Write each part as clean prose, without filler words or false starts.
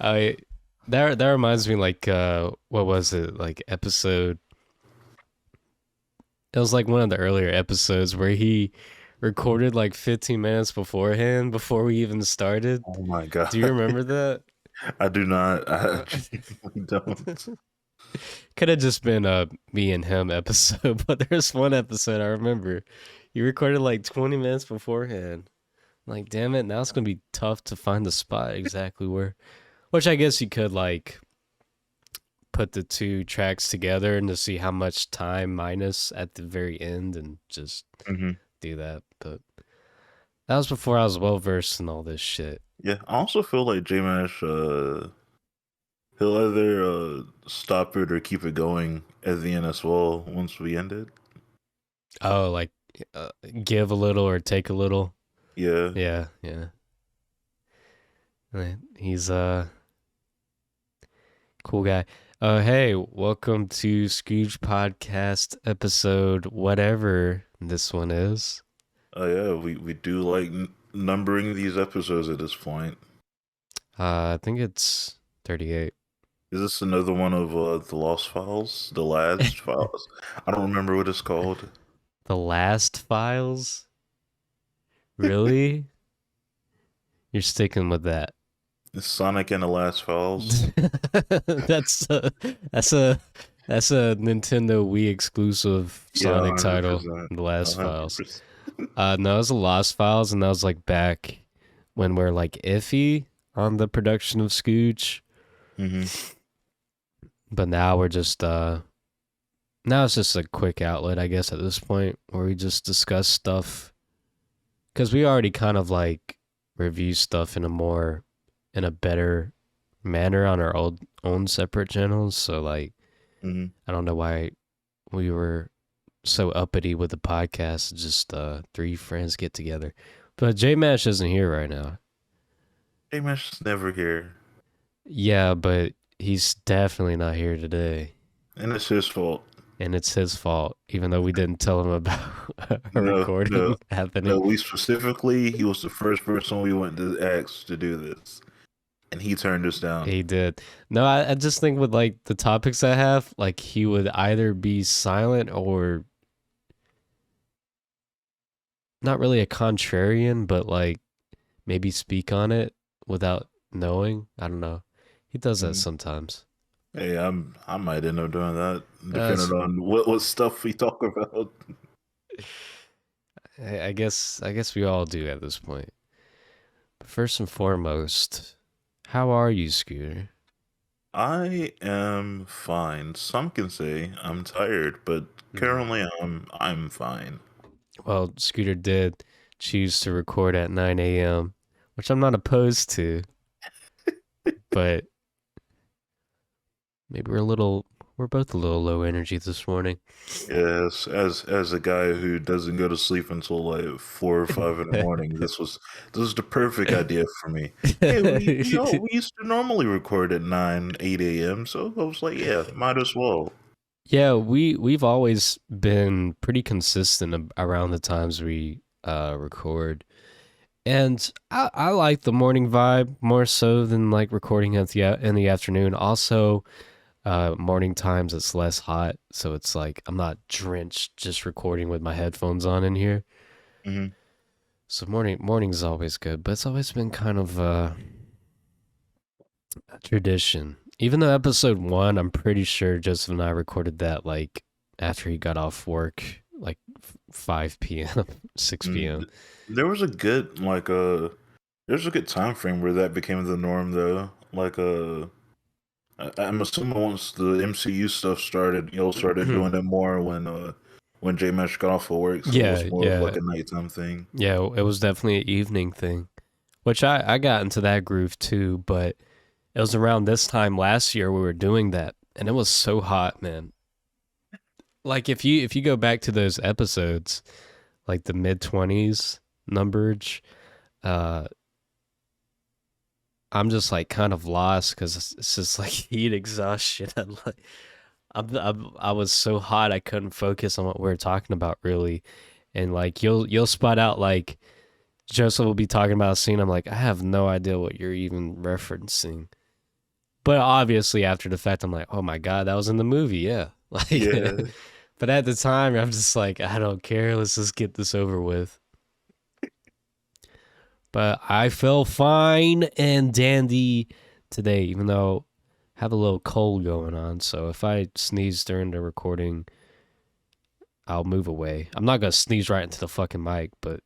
I that reminds me like what was it? Like episode it was like one of the earlier episodes where he recorded like 15 minutes beforehand before we even started. Oh my Do you god. remember that? I do not. I genuinely don't. Could have just been a me and him episode, but there's one episode I remember. You recorded like 20 minutes beforehand. Like, damn it, now it's gonna be tough to find the spot exactly where. Which I guess you could like put the two tracks together and to see how much time minus at the very end and just Hmm. do that. But that was before I was well versed in all this shit. Yeah, I also feel like J-Mash, he'll either stop it or keep it going at the end as well once we end it. Oh, like give a little or take a little. Yeah. Yeah, yeah. He's cool guy. Hey, welcome to Scrooge Podcast episode whatever this one is. Oh yeah, we do like numbering these episodes at this point. I think it's 38. Is this another one of the Lost Files? The Last Files? I don't remember what it's called. The Last Files? Really? You're sticking with that. It's Sonic and the Last Files. that's a that's a that's a Nintendo Wii exclusive Yeah, Sonic title. 100%. The Last Files. 100%. No, it was the Lost Files, and that was like back when we're like iffy on the production of Scooch. Hmm. But now we're just now it's just a quick outlet, I guess, at this point where we just discuss stuff because we already kind of like review stuff in a better manner on our own separate channels. So like, Hmm. I don't know why we were so uppity with the podcast. Just three friends get together, but J Mash isn't here right now. J-Mash is never here. Yeah, but he's definitely not here today. And it's his fault. And it's his fault, even though we didn't tell him about a No, recording no, happening. no. We specifically, he was the first person we went to ask to do this, and he turned us down. He did. No, I just think with like the topics I have, like he would either be silent or not really a contrarian, but like maybe speak on it without knowing. I don't know. He does that Mhm. sometimes. Hey, I might end up doing that, That's, depending on what stuff we talk about. I guess we all do at this point. But first and foremost, how are you, Scooter? I am fine. Some can say I'm tired, but Mhm. currently I'm fine. Well, Scooter did choose to record at 9 a.m., which I'm not opposed to, but maybe we're both a little low energy this morning. Yes, as a guy who doesn't go to sleep until like 4 or 5 in the morning, this is the perfect idea for me. Hey, we used to normally record at 9, 8 a.m., so I was like, yeah, might as well. Yeah, we've always been pretty consistent around the times we record. And I like the morning vibe more so than like recording at in the afternoon. Also, morning times it's less hot, so it's like I'm not drenched just recording with my headphones on in here. Hmm. So morning's always good, but it's always been kind of a tradition. Even though episode 1, I'm pretty sure Joseph and I recorded that like after he got off work, like 5 p.m., 6 p.m. There was a good there's a good time frame where that became the norm though. I'm assuming once the MCU stuff started, y'all started doing it more when J Mesh got off of work, so it Yeah, was more of yeah, like a nighttime thing. yeah. It was definitely an evening thing, which I got into that groove too. But it was around this time last year we were doing that, and it was so hot, man. Like if you go back to those episodes, like the mid 20s numberage, uh, I'm just like kind of lost because it's just like heat exhaustion. And like I was so hot I couldn't focus on what we were talking about really, and like you'll spot out like Joseph will be talking about a scene. I'm like, I have no idea what you're even referencing. But obviously, after the fact, I'm like, oh my god, that was in the movie. Yeah, like. Yeah. But at the time, I'm just like, I don't care. Let's just get this over with. But I feel fine and dandy today, even though I have a little cold going on. So if I sneeze during the recording, I'll move away. I'm not gonna sneeze right into the fucking mic, but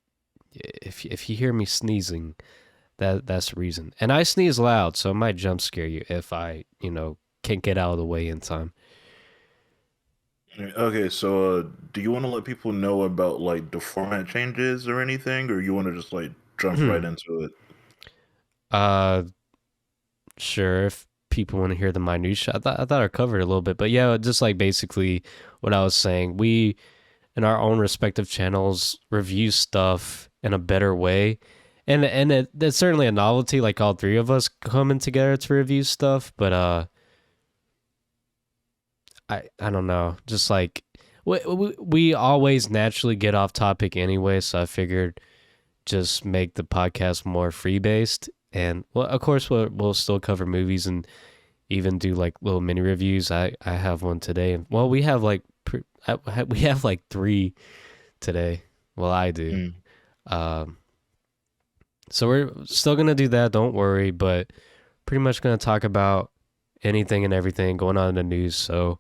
if you hear me sneezing, that's the reason. And I sneeze loud, so it might jump scare you if I, can't get out of the way in time. Okay, so do you want to let people know about like the format changes or anything, or you want to just like jump right into it? uh, sure. If people want to hear the minutia, I thought I covered it a little bit, but yeah, just like basically what I was saying, we in our own respective channels review stuff in a better way, and it's certainly a novelty, like all three of us coming together to review stuff. But I don't know, just like we always naturally get off topic anyway, so I figured just make the podcast more free based. And well, of course, we'll still cover movies and even do like little mini reviews. I have one today, and well, we have like we have like three today. Well, I do. Mm. Um, so we're still gonna do that. Don't worry, but pretty much gonna talk about anything and everything going on in the news. So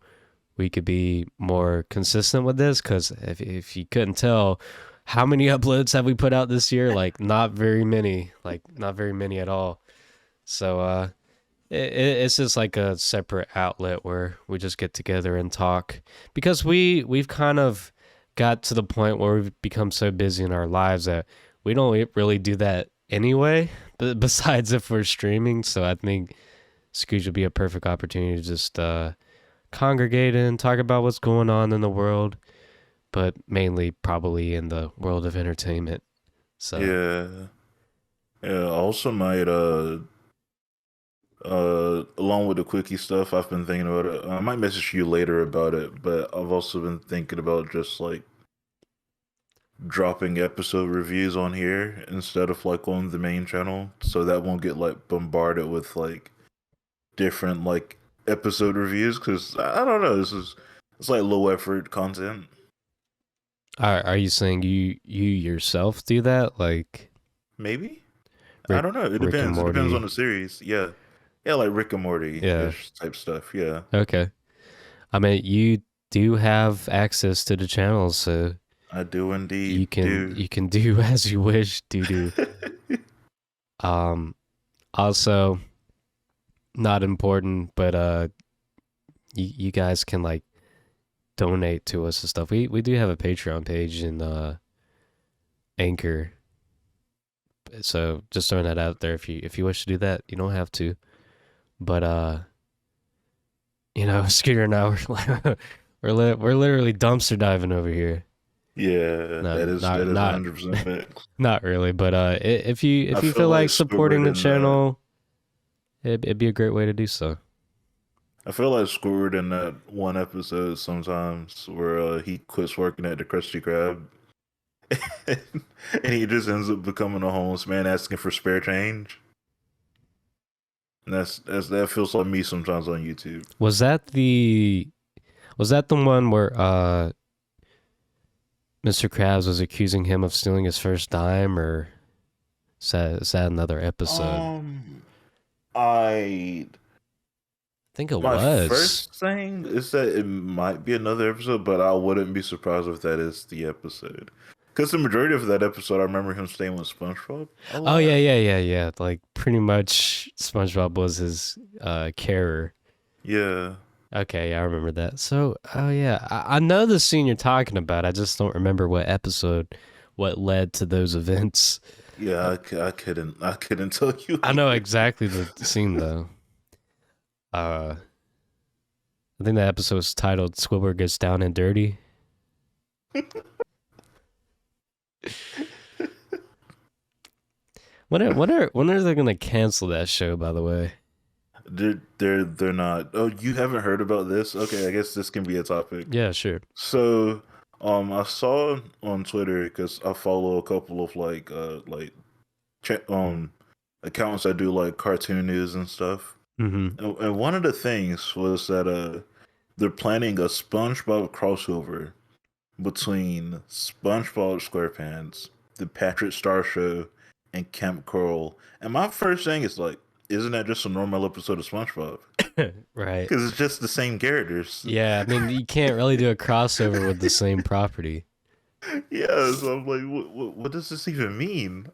we could be more consistent with this. Because if you couldn't tell, how many uploads have we put out this year? Like not very many. Like not very many at all. So it's just like a separate outlet where we just get together and talk, because we've kind of got to the point where we've become so busy in our lives that we don't really do that anyway, but besides if we're streaming. So I think Scooge would be a perfect opportunity to just congregate and talk about what's going on in the world, but mainly probably in the world of entertainment. So Yeah, yeah. I also might along with the quickie stuff, I've been thinking about it. I might message you later about it, but I've also been thinking about just like dropping episode reviews on here instead of like on the main channel, so that won't get like bombarded with like different like episode reviews. Because I don't know, it's like low effort content. are you saying you yourself do that, like Maybe, I Rick don't know. It Rick and depends. It depends on Morty? the series. Yeah, yeah, like Rick and Morty Yeah. ish type stuff. Yeah, Okay. I mean, you do have access to the channels, so I do you indeed can do. you can do as you wish. Do. Um. Also, not important, but you guys can like donate to us and stuff. We do have a Patreon page in Anchor, so just throwing that out there. If you wish to do that, you don't have to. But Scooter and I we're literally dumpster diving over here. Yeah, No, that not is not 100% facts. not really. But if you I if you feel feel like like supporting Squidward the in that. channel, it'd be a great way to do so. I feel like Squidward in that one episode sometimes where he quits working at the Krusty Krab, and he just ends up becoming a homeless man asking for spare change. And that feels like me sometimes on YouTube. Was that the one where Mr. Krabs was accusing him of stealing his first dime, or is that another episode? Um, I I think it My was. first thing is that it might be another episode, but I wouldn't be surprised if that is the episode. Because the majority of that episode, I remember him staying with SpongeBob a Oh yeah, lot. yeah, yeah, yeah. Like pretty much SpongeBob was his carer. Yeah, Okay, yeah, I remember that. So, oh yeah, I know the scene you're talking about. I just don't remember what episode, what led to those events. yeah. Uh, I couldn't tell you I know either. exactly the scene though. Uh, I think that episode was titled "Squidward Gets Down and Dirty." When are they gonna cancel that show? By the way. They're not. Oh, you haven't heard about this? Okay, I guess this can be a topic. Yeah, sure. So, I saw on Twitter because I follow a couple of like accounts that do like cartoon news and stuff. Mm-hmm. And one of the things was that they're planning a SpongeBob crossover between SpongeBob SquarePants, The Patrick Star Show, and Camp Coral. And my first thing is like, isn't that just a normal episode of SpongeBob? Right. Because it's just the same characters. Yeah, I mean, you can't really do a crossover with the same property. Yeah, so I'm like, what does this even mean?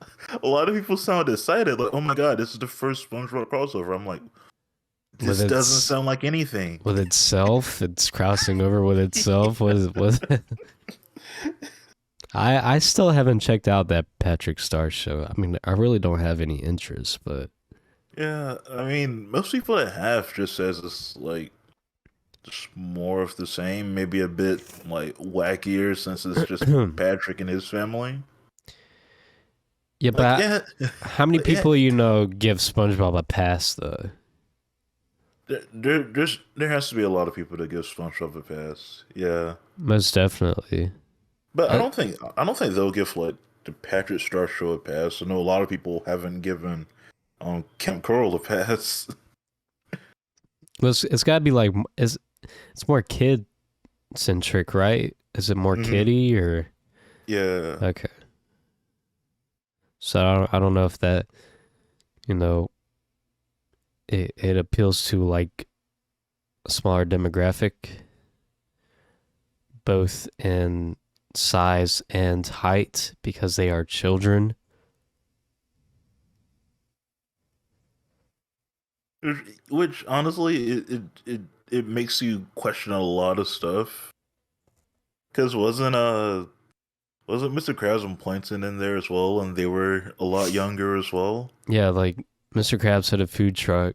A lot of people sound excited, like, oh my god, this is the first SpongeBob crossover. I'm like, this doesn't sound like anything. With itself, it's crossing over with itself. I still haven't checked out that Patrick Star Show. I mean, I really don't have any interest, but yeah, I mean, most people that have just says it's like just more of the same, maybe a bit like wackier since it's just Patrick and his family. Yeah, but how many people you know give SpongeBob a pass though? There has to be a lot of people that give SpongeBob a pass. Yeah, most definitely. But I don't think they'll give like the Patrick Star Show a pass. I know a lot of people haven't given Camp Coral a pass. It's got to be like it's more kid centric, right? Is it more kiddie or? Yeah. Okay. So I don't know if that, it appeals to like a smaller demographic, both in size and height, because they are children. Which honestly, it makes you question a lot of stuff. Because wasn't Mr. Krabs and Plankton in there as well, and they were a lot younger as well? Yeah, like Mr. Krabs had a food truck.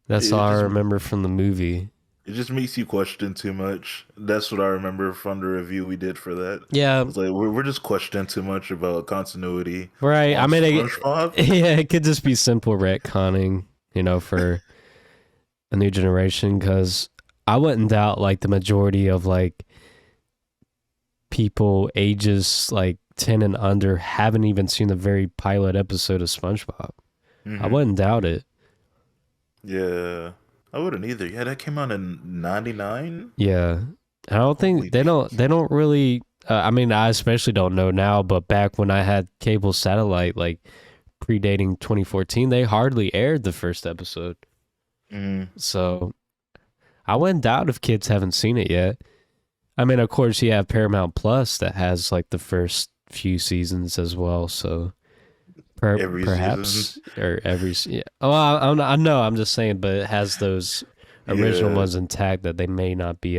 That's all I remember from the movie. It just makes you question too much. That's what I remember from the review we did for that. Yeah, it's like we're just questioning too much about continuity. Right. I mean, it could just be simple retconning, for a new generation. Because I wouldn't doubt like the majority of like people ages like 10 and under haven't even seen the very pilot episode of SpongeBob. I wouldn't doubt it. Yeah. I wouldn't either. Yeah, that came out in 99. Yeah, I don't think they don't really. I mean, I especially don't know now, but back when I had cable satellite, like predating 2014, they hardly aired the first episode. So I wouldn't doubt if kids haven't seen it yet. I mean, of course, you have Paramount Plus that has like the first few seasons as well. So. Perhaps season. Or every oh I know I'm just saying, but it has those original ones intact that they may not be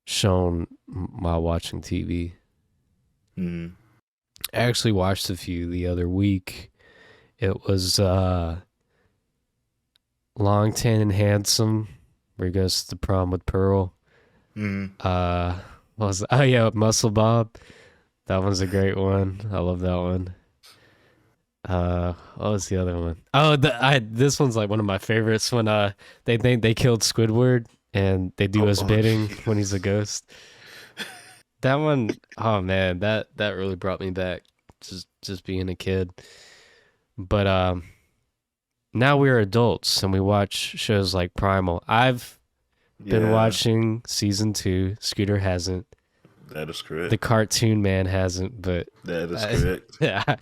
shown while watching TV. I actually watched a few the other week. It was Long Tan and Handsome, where he goes to the prom with Pearl. Muscle Bob. That one's a great one. I love that one. What was the other one? Oh, this one's like one of my favorites when they think they killed Squidward and they do his bidding when he's a ghost. That one, oh man, that really brought me back. Just being a kid. But now we're adults and we watch shows like Primal. I've been watching season 2. Scooter hasn't. That is correct. The cartoon man hasn't, but that is correct. Yeah.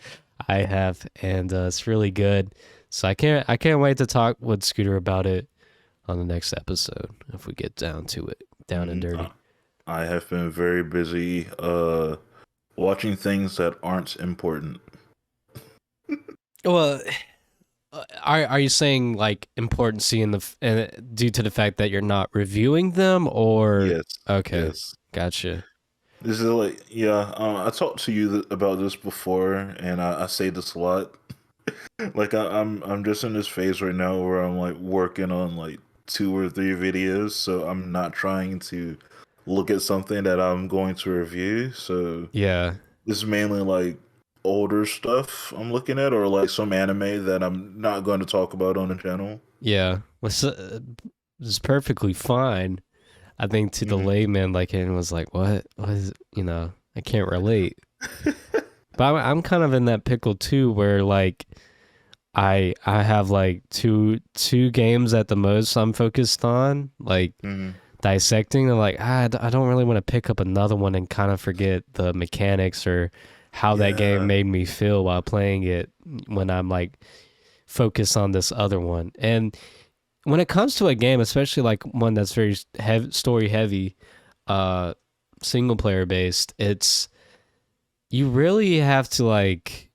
I have, and it's really good. So I can't wait to talk with Scooter about it on the next episode if we get down to it, down and dirty. I have been very busy watching things that aren't important. Well, are you saying like importancy due to the fact that you're not reviewing them, or yes? Okay, yes. Gotcha. This is like, I talked to you about this before, and I say this a lot. Like I'm just in this phase right now where I'm like working on like 2 or 3 videos, so I'm not trying to look at something that I'm going to review. So yeah, this is mainly like older stuff I'm looking at, or like some anime that I'm not going to talk about on the channel. Yeah, it's perfectly fine. I think to the layman, like, and was like, what is, I can't relate. But I'm kind of in that pickle too, where like I have like two games at the most I'm focused on, like Hmm. dissecting. And like I don't really want to pick up another one and kind of forget the mechanics or how that game Yeah. made me feel while playing it when I'm like focused on this other one. And when it comes to a game, especially like one that's very story heavy, uh, single player based, it's you really have to like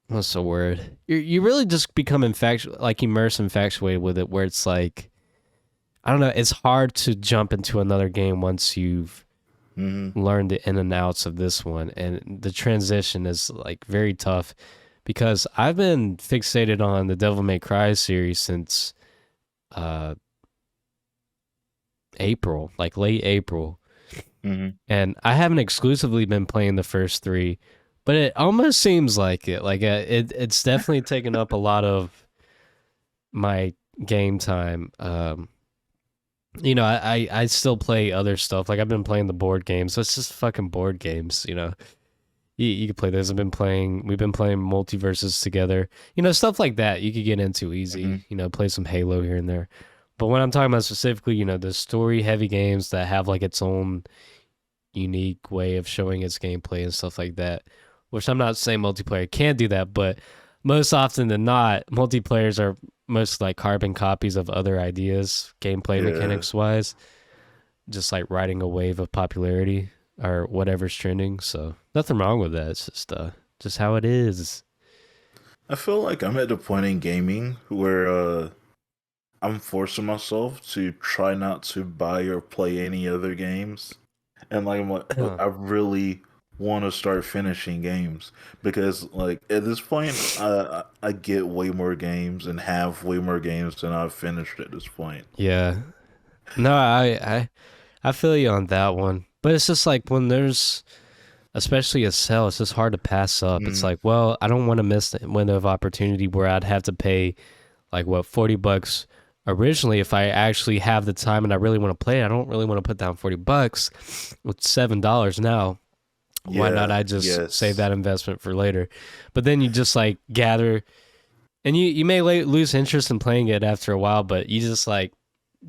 what's the word? You really just become immersed, infatuated with it. Where it's like I don't know, it's hard to jump into another game once you've Hmm. learned the in and outs of this one, and the transition is like very tough because I've been fixated on the Devil May Cry series since uh April, like late April. Hmm. And I haven't exclusively been playing the first three, but it almost seems like it. Like it's definitely taken up a lot of my game time. I still play other stuff. Like I've been playing the board games, so it's just fucking board games. You can play this. We've been playing multiverses together. Stuff like that you could get into easy. Hmm. Play some Halo here and there. But when I'm talking about specifically, the story heavy games that have like its own unique way of showing its gameplay and stuff like that. Which I'm not saying multiplayer can't do that, but most often than not, multiplayers are most like carbon copies of other ideas, gameplay Yeah. mechanics wise, just like riding a wave of popularity or whatever's trending. So nothing wrong with that. It's just how it is. I feel like I'm at the point in gaming where I'm forcing myself to try not to buy or play any other games. And like I'm like, Huh. I really want to start finishing games because like at this point, I get way more games and have way more games than I've finished at this point. Yeah. No, I feel you on that one. But it's just like when there's especially a sale, it's just hard to pass up. It's Mm, like, well, I don't want to miss the window of opportunity where I'd have to pay like what $40 originally if I actually have the time and I really want to play it. I don't really want to put down $40 with $7 now. Why not yeah, I just save yes. that investment for later? But then you just like gather and you may lose interest in playing it after a while, but you just like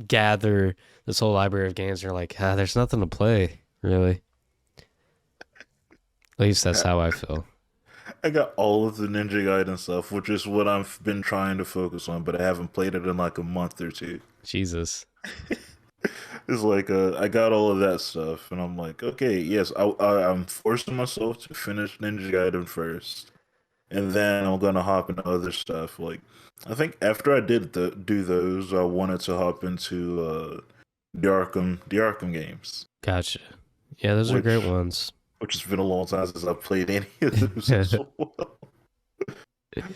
gather this whole library of games and you're like, there's nothing to play, really. At least that's I, how I feel. I got all of the Ninja Gaiden stuff, which is what I've been trying to focus on, but I haven't played it in like a month or two. Jesus. It's like I got all of that stuff, and I'm like, okay, yes, I'm forcing myself to finish Ninja Gaiden first, and then I'm gonna hop into other stuff. Like, I think after I did do those, I wanted to hop into the Arkham games, Gotcha. Yeah, those are great which ones. which has been a long time since I've played any of those as well.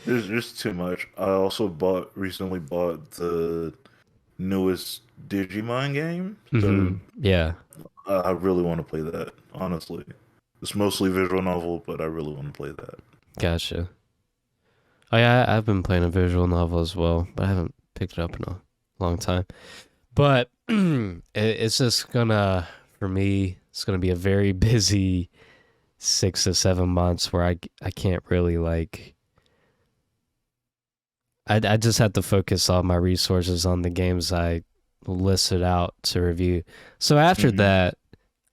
There's just too much. I also recently bought the newest Digimon game, so Yeah, I really want to play that, honestly. It's mostly visual novel, but I really want to play that. gotcha. Oh yeah, I've been playing a visual novel as well, but I haven't picked it up in a long time. But it's just gonna, for me, it's gonna be a very busy 6 to 7 months where I can't really like. I just have to focus all my resources on the games I listed out to review. So after Hmm. that,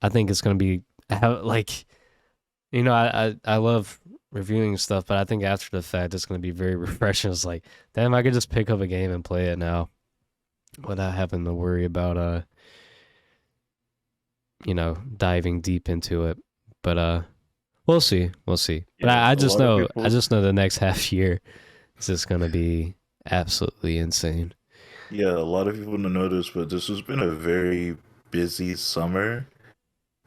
I think it's gonna be like I love reviewing stuff, but I think after the fact, it's going to be very refreshing. It's like, damn, I could just pick up a game and play it now without having to worry about, diving deep into it. But, we'll see. We'll see. But Yeah, I a just lot of know, I people. just know the next half year is just going to be absolutely insane. Yeah, a lot of people don't notice, but this has been a very busy summer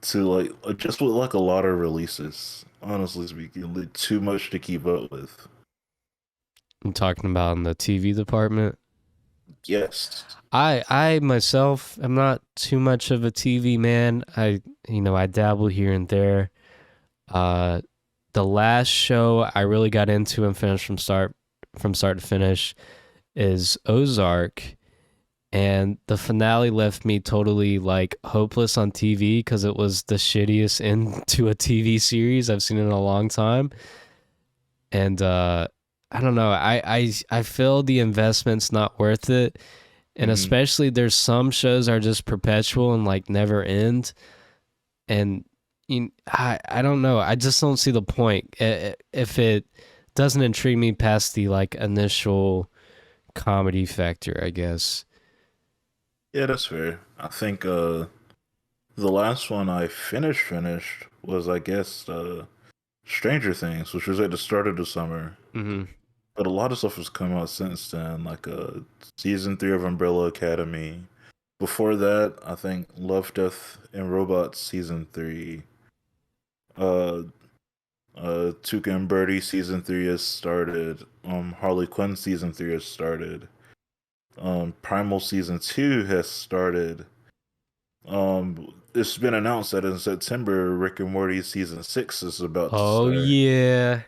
to like just with like a lot of releases. Honestly speaking, like, too much to keep up with. I'm talking about in the TV department. Yes. I myself am not too much of a TV man. I dabble here and there. Uh, the last show I really got into and finished from start to finish is Ozark, and the finale left me totally like hopeless on TV because it was the shittiest end to a TV series I've seen in a long time. And I don't know, I feel the investment's not worth it, and Hmm. especially there's some shows are just perpetual and like never end, and I don't know, I just don't see the point if it doesn't intrigue me past the like initial comedy factor, I guess. Yeah, that's fair. I think the last one I finished was, I guess, Stranger Things, which was at the start of the summer. Mm-hmm. But a lot of stuff has come out since then, like season 3 of Umbrella Academy. Before that, I think Love, Death, and Robots season 3. Uh, Tuca and Birdie season 3 has started. Harley Quinn season 3 has started. Primal season 2 has started. It's been announced that in September, Rick and Morty season 6 is about to Oh start. yeah.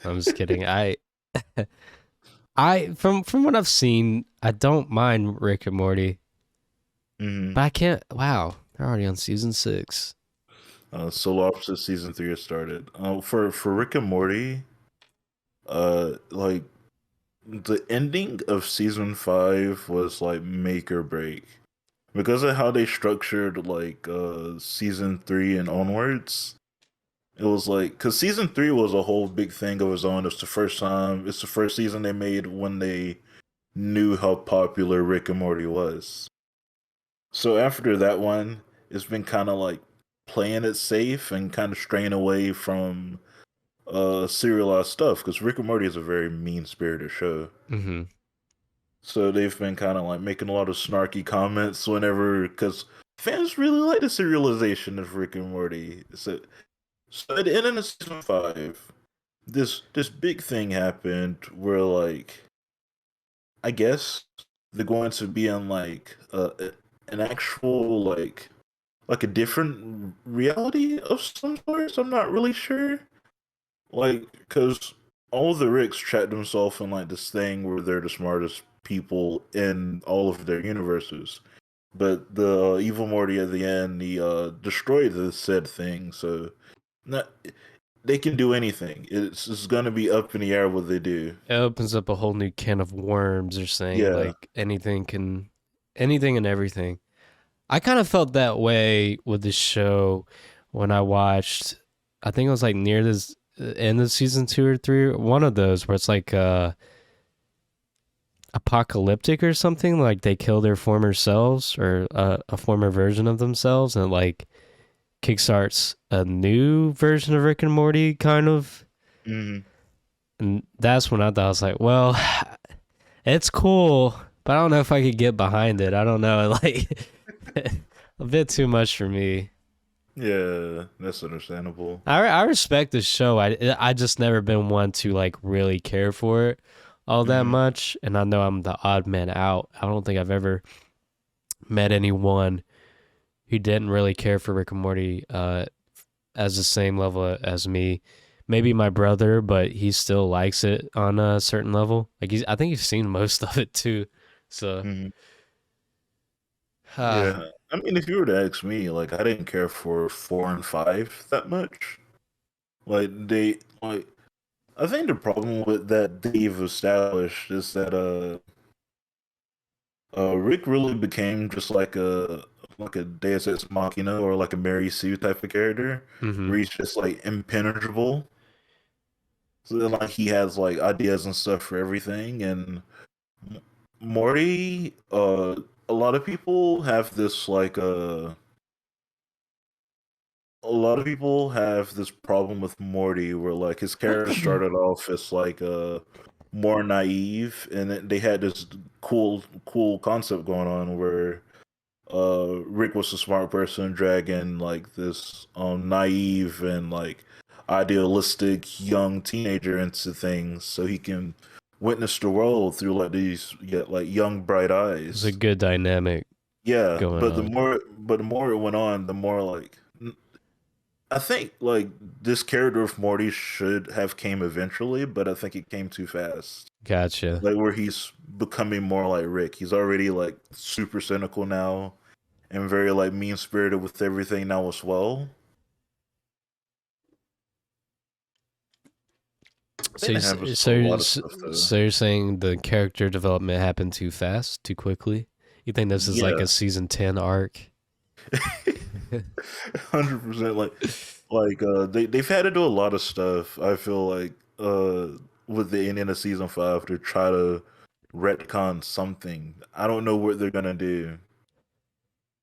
I'm just kidding. I from what I've seen, I don't mind Rick and Morty, Hmm. but I can't. Wow, they're already on season 6. Solar Opposite season 3 has started. For Rick and Morty, like the ending of season 5 was like make or break because of how they structured like season 3 and onwards. It was like because season 3 was a whole big thing of its own. It's the first time. It's the first season they made when they knew how popular Rick and Morty was. So after that one, it's been kind of like playing it safe and kind of straying away from serialized stuff because Rick and Morty is a very mean spirited show. Mm-hmm. So they've been kind of like making a lot of snarky comments whenever because fans really like the serialization of Rick and Morty. So at the end of season 5, this big thing happened where like I guess they're going to be in like an actual like a different reality of some sort. I'm not really sure. Like, because all the Ricks trapped themselves in like this thing where they're the smartest people in all of their universes. But the evil Morty at the end, he destroyed the said thing. So, not they can do anything. It's gonna be up in the air what they do. It opens up a whole new can of worms. Or saying Yeah. like anything and everything. I kind of felt that way with the show when I watched. I think it was like near this end of season 2 or 3, one of those where it's like apocalyptic or something. Like they kill their former selves or a former version of themselves, and like kickstarts a new version of Rick and Morty, kind of. Hmm. And that's when I thought, I was like, well, it's cool, but I don't know if I could get behind it. I don't know, like a bit too much for me. Yeah, that's understandable. I respect the show. I just never been one to like really care for it all that Hmm. much, and I know I'm the odd man out. I don't think I've ever met anyone who didn't really care for Rick and Morty as the same level as me. Maybe my brother, but he still likes it on a certain level. Like I think he's seen most of it too. So, Hmm. uh, Yeah, I mean, if you were to ask me, like, I didn't care for 4 and 5 that much. Like, I think the problem with that they've established is that Rick really became just like a Deus Ex Machina or like a Mary Sue type of character, mm-hmm. where he's just like impenetrable. So then, like, he has like ideas and stuff for everything, and M- Morty, a lot of people have this a lot of people have this problem with Morty where like his character started off as like more naive and they had this cool concept going on where Rick was a smart person dragging like this naive and like idealistic young teenager into things so he can witness the world through like these like young bright There's a eyes. good dynamic Yeah, going on. but the more it went on, the more like I think like this character of Morty should have came eventually, but I think it came too fast. Gotcha. Like where he's becoming more like Rick. He's already like super cynical now and very like mean spirited with everything now as well. I think that happens to a lot of stuff though. So you're saying the character development happened too fast, too quickly? You think this is like Yeah, a season 10 arc? 100%. They've had to do a lot of stuff. I feel like with the ending of season 5 to try to retcon something. I don't know what they're gonna do.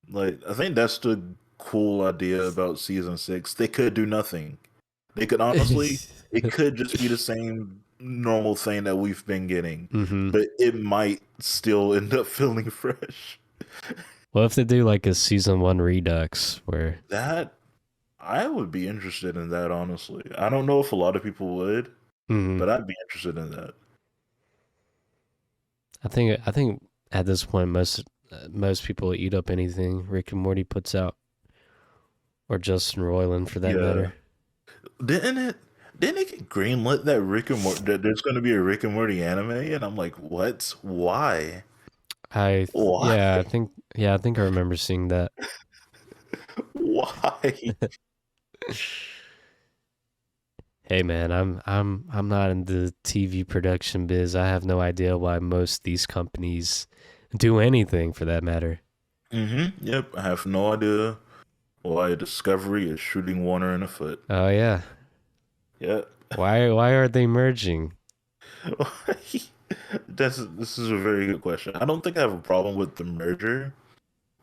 Like I think that's the cool idea about season 6. They could do nothing. They could honestly, it could just be the same normal thing that we've been getting, Mm-hmm. but it might still end up feeling fresh. What if they do like a season 1 redux where That I would be interested in that, honestly. I don't know if a lot of people would, Mhm. but I'd be interested in that. I think at this point most people eat up anything Rick and Morty puts out, or Justin Roiland for that Yeah. matter. Didn't it didn't it get greenlit that Rick and Morty that there's gonna be a Rick and Morty anime? And I'm like, what? Why? Why? I think I remember seeing that. Why? Hey man, I'm not in the TV production biz. I have no idea why most of these companies do anything for that matter. Yep. I have no idea why Discovery is shooting Warner in the foot. Oh yeah. Yep. Why are they merging? This is a very good question. I don't think I have a problem with the merger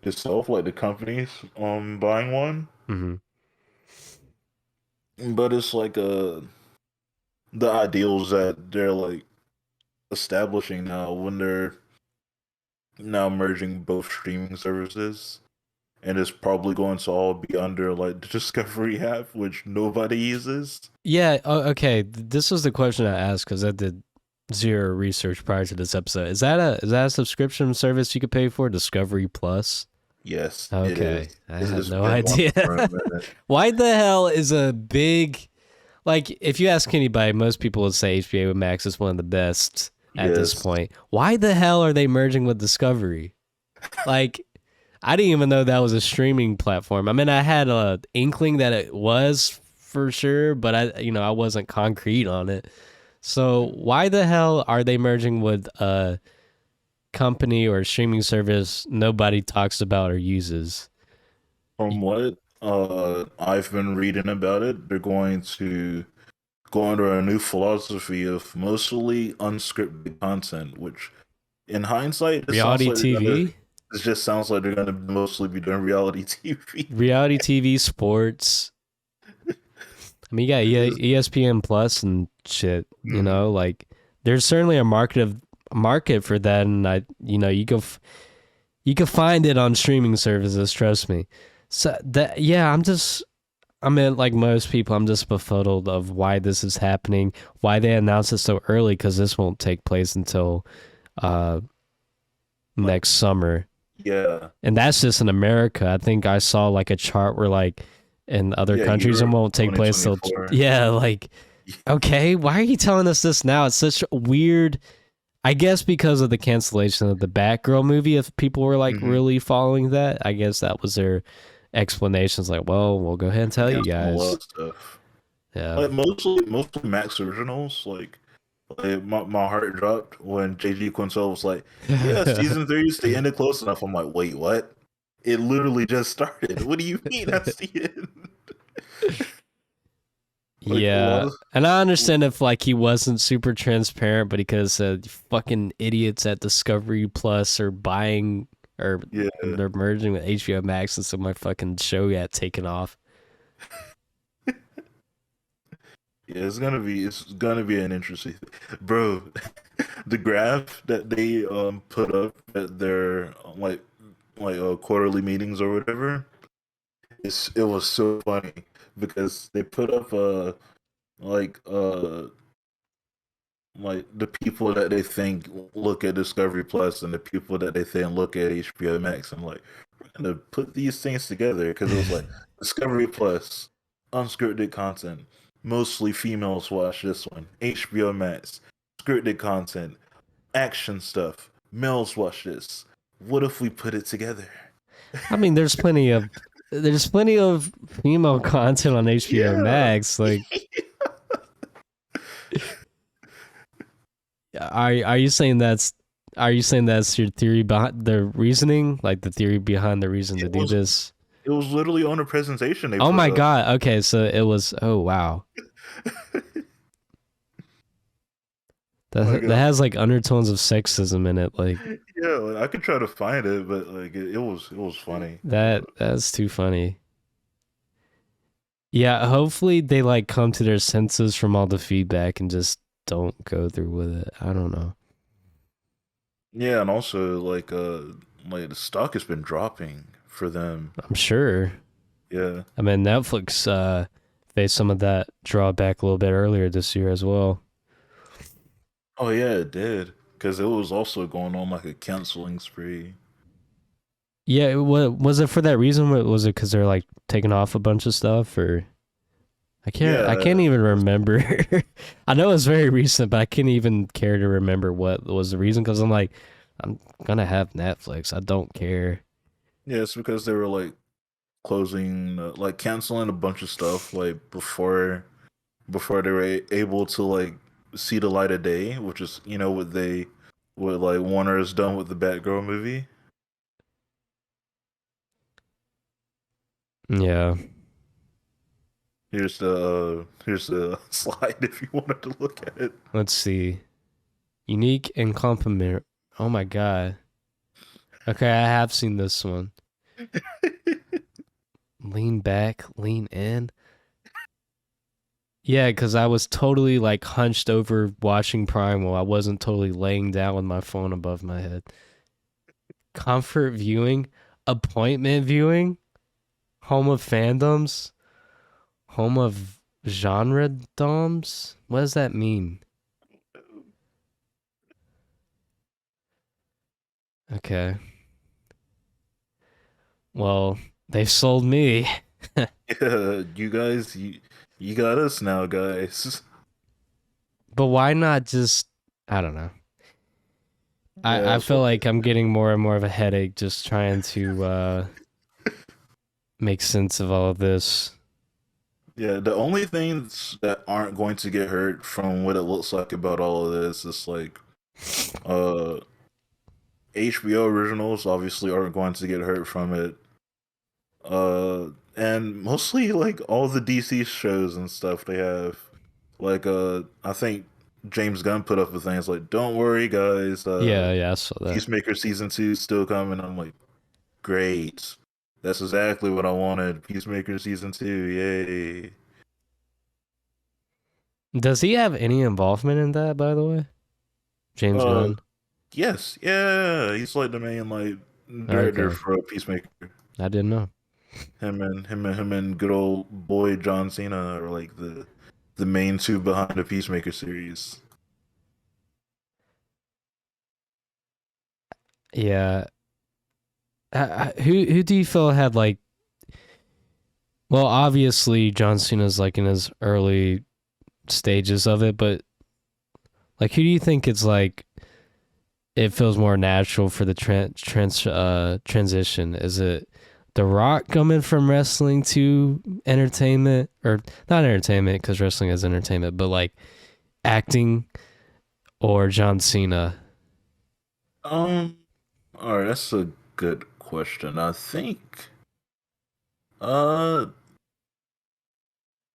itself, like the companies buying one. Mhm. But it's like the ideals that they're like establishing now when they're now merging both streaming services, and it's probably going to all be under like the Discovery app, which nobody uses. Yeah, okay. This was the question I asked cuz I did zero research prior to this episode. Is that a subscription service you could pay for, Discovery Plus? Yes, it Okay, is. I It had has no been one idea. for a minute. Why the hell is a big, like, if you ask anybody, most people would say HBO Max is one of the best at this Yes. point. Why the hell are they merging with Discovery? Like, I didn't even know that was a streaming platform. I mean, I had a inkling that it was for sure, but I wasn't concrete on it. So why the hell are they merging with a company or a streaming service nobody talks about or uses? From what I've been reading about it, they're going to go under a new philosophy of mostly unscripted content, which in hindsight, Reality TV? it just sounds like they're gonna mostly be doing reality TV. Reality TV, sports. I mean, ESPN Plus and shit. Mhm. Like there's certainly a market for that, and you can find it on streaming services. Trust me. So that yeah, I mean, like most people, I'm just befuddled of why this is happening, why they announced it so early, because this won't take place until uh Like, next summer. yeah, And that's just in America. I think I saw like a chart where like in other yeah, countries it Europe won't take place till 2024. yeah, like okay, why are you telling us this now? It's such a weird, I guess because of the cancellation of the Batgirl movie, if people were like Mm-hmm. really following that, I guess that was their explanations like, well, we'll go ahead and They tell you canceled a lot guys. of stuff. Yeah. Like mostly Max originals. My heart dropped when JG Quintel was like, "Yeah, season 3 is the ended close enough." I'm like, "Wait, what? It literally just started. What do you mean that's the end?" Like a lot Yeah. of And I understand if like he wasn't super transparent, but he could have said fucking idiots at Discovery Plus are buying or yeah. they're merging with HBO Max, and so my fucking show got taken off. Yeah, it's gonna be an interesting bro. The graph that they put up at their quarterly meetings or whatever, it was so funny because they put up like uh like the people that they think look at Discovery Plus and the people that they think look at HBO Max. I'm like, we're gonna put these things together because it was like Discovery Plus, unscripted content. Mostly females watch this one. HBO Max. Scripted content. Action stuff. Males watch this. What if we put it together? I mean, there's plenty of female content on HBO Yeah. Max. Like, are you saying that's your theory behind the reasoning, like the theory behind the reason to It do was this? it was literally on a presentation they Oh put my up. god. Okay, so it was. Oh wow. Like That has like undertones of sexism in it. Like yeah, like, I could try to find it, but like it was funny. that's too funny. Yeah, hopefully they like come to their senses from all the feedback and just don't go through with it. I don't know. Yeah, and also like the stock has been dropping for them. I'm sure. Yeah. I mean, Netflix faced some of that drawback a little bit earlier this year as well. Oh yeah, it did. Because it was also going on like a canceling spree. Yeah, was it for that reason? Was it because they're like taking off a bunch of stuff, or I Yeah, can't even remember. I know it's very recent, but I can't even care to remember what was the reason. Because I'm like, I'm gonna have Netflix. I don't care. yeah, it's because they were like closing, like canceling a bunch of stuff like before they were able to like see the light of day, which is what like Warner has done with the Batgirl movie. Yeah. Here's the slide if you wanted to look at it. Let's see. Unique and compliment. Oh my god. Okay, I have seen this one. Lean back, lean in. Yeah, because I was totally like hunched over watching Primal. I wasn't totally laying down with my phone above my head. Comfort viewing, appointment viewing, home of fandoms, home of genre doms. What does that mean? Okay. Well, they've sold me. Yeah, you got us now, guys. But why not just, I don't know. Yeah, I feel like I'm getting more and more of a headache just trying to make sense of all of this. yeah. The only things that aren't going to get hurt from what it looks like about all of this is like, uh, HBO originals obviously aren't going to get hurt from it. And mostly like all the DC shows and stuff they have. Like, I think James Gunn put up with things like, "Don't worry, guys. Yeah, I saw that. Peacemaker season 2 is still coming." I'm like, great. That's exactly what I wanted. Peacemaker season 2, yay. Does he have any involvement in that, by the way? James Uh, Gunn? yes, yeah. He's like the main like director Okay. for Peacemaker. I didn't know. Him and good old boy John Cena are like the main two behind the Peacemaker series. Yeah. Who do you feel had like, well, obviously John Cena's like in his early stages of it, but like who do you think it's like it feels more natural for the transition? Is it The Rock coming from wrestling to entertainment, or not entertainment because wrestling is entertainment, but like acting, or John Cena? Um, all right, that's a good question. I think, uh,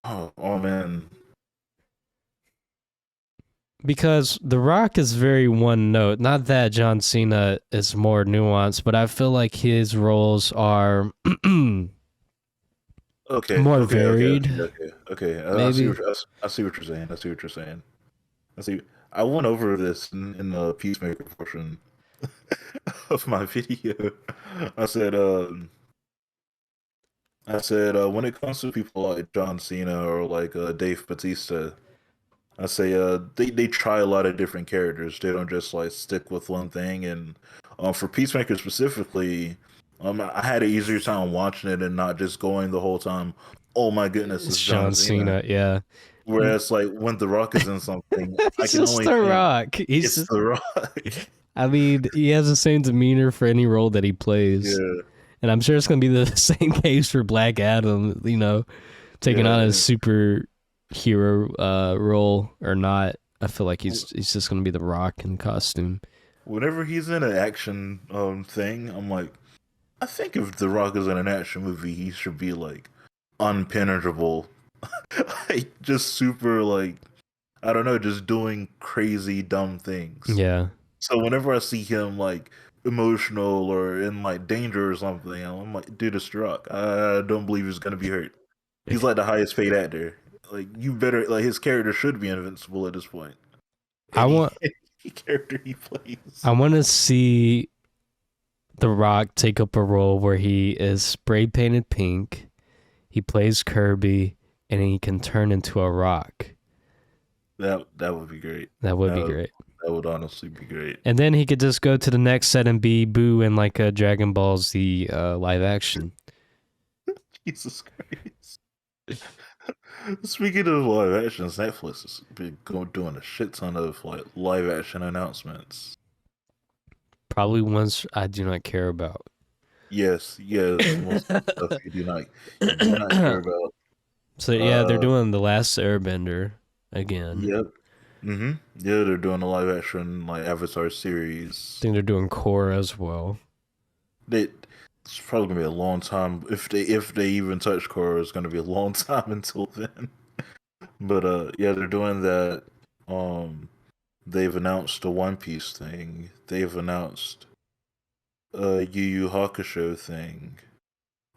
oh man, Because The Rock is very one note. Not that John Cena is more nuanced, but I feel like his roles are okay, more okay, okay, varied. okay, okay, okay. I see Maybe. what you're saying. I see what you're saying. I see. I went over this in the Peacemaker portion of my video. I said, when it comes to people like John Cena or like Dave Bautista, I say they try a lot of different characters. They don't just like stick with one thing. And for Peacemaker specifically, I had an easier time watching it and not just going the whole time oh my goodness, it's John John Cena. Cena, yeah. Whereas like when The Rock is in something, I He's can just only The think Rock. He's it's just, The Rock. I mean, he has the same demeanor for any role that he plays. Yeah, And I'm sure it's going to be the same case for Black Adam, taking on a yeah. superhero role or not. I feel like he's just going to be The Rock in costume. Whenever he's in an action thing, I'm like, I think if The Rock is in an action movie, he should be like unpenetrable, like just super like I don't know, just doing crazy dumb things. Yeah. So whenever I see him like emotional or in like danger or something, I'm like, dude, it's The Rock. I don't believe he's gonna be hurt. He's like the highest paid actor. Like you better like his character should be invincible at this point. I Any want character he plays. I want to see The Rock take up a role where he is spray painted pink, he plays Kirby, and he can turn into a rock. That would be great. That would be great. That would honestly be great. And then he could just go to the next set and be Boo in like a Dragon Ball Z live action. Jesus Christ. Speaking of live actions, Netflix has been doing a shit ton of like live action announcements. Probably ones I do not care about. Yes, most of the stuff you do not care about. So yeah, they're doing The Last Airbender again. Yep. Yeah, they're doing a live action like Avatar I series. think they're doing Korra as well. It's probably gonna be a long time if they even touch Korra. It's gonna be a long time until then. But yeah, they're doing that. They've announced the One Piece thing. They've announced Yu Yu Hakusho thing.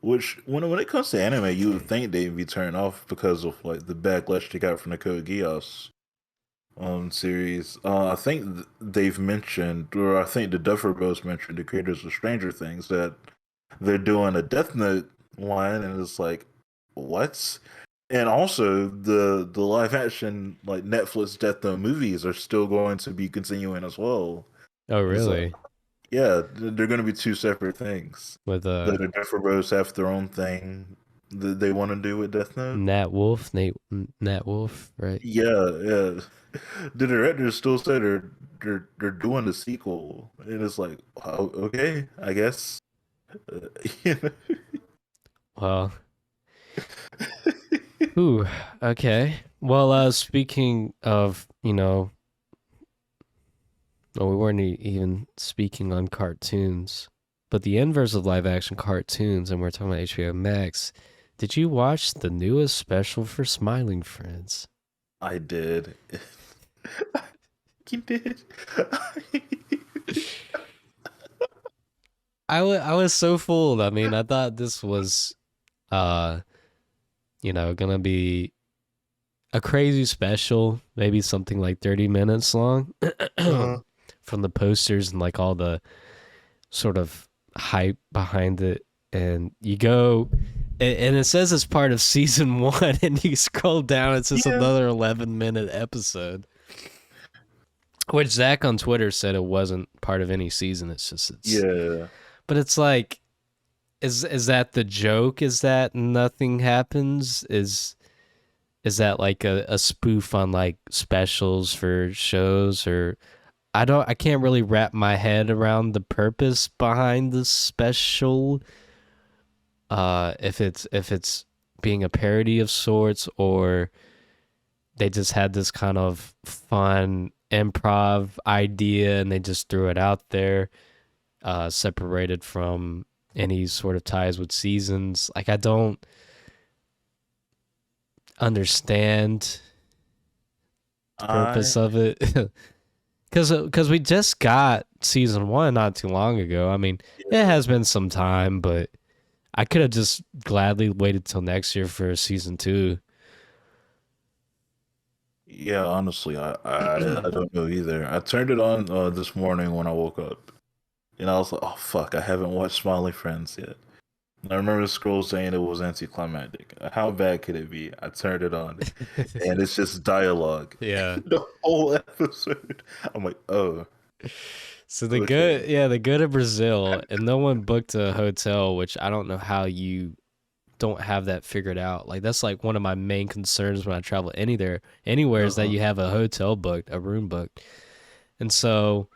Which when it comes to anime, you would think they'd be turned off because of like the backlash they got from the Code Geass series. I think they've mentioned, or I think the Duffer Bros mentioned, the creators of Stranger Things, that they're doing a Death Note line, and it's like, what? And also the live action like Netflix Death Note movies are still going to be continuing as well. Oh really? Yeah, they're going to be two separate things. With The Duffer Bros have their own thing that they want to do with Death Note. Nat Wolf, right? Yeah. The directors still said they're doing the sequel, and it's like, oh, okay, I guess. You know? Well, ooh, okay. Well, speaking of, well, we weren't even speaking on cartoons, but the inverse of live action cartoons, and we're talking about HBO Max. Did you watch the newest special for Smiling Friends? I did. You did. I was so fooled. I mean, I thought this was, gonna be a crazy special, maybe something like 30 minutes long, from the posters and like all the sort of hype behind it. And you go, and it says it's part of season 1, and you scroll down, it's just another 11-minute episode. Which Zach on Twitter said it wasn't part of any season. Yeah. But it's like, is that the joke? Is that nothing happens? Is that like a spoof on like specials for shows? Or I can't really wrap my head around the purpose behind the special. If it's being a parody of sorts, or they just had this kind of fun improv idea and they just threw it out there, separated from any sort of ties with seasons. Like, I don't understand the purpose of it. Because we just got season 1 not too long ago. I mean, it has been some time, but I could have just gladly waited till next year for season 2. Yeah, honestly, I don't know either. I turned it on this morning when I woke up, and I was like, oh fuck, I haven't watched Smiley Friends yet. And I remember the scroll saying it was anticlimactic. How bad could it be? I turned it on, and it's just dialogue. Yeah. The whole episode. I'm like, oh. So they go to Brazil, and no one booked a hotel, which I don't know how you don't have that figured out. Like that's like one of my main concerns when I travel anywhere is that Uh-huh. you have a hotel booked, a room booked. And so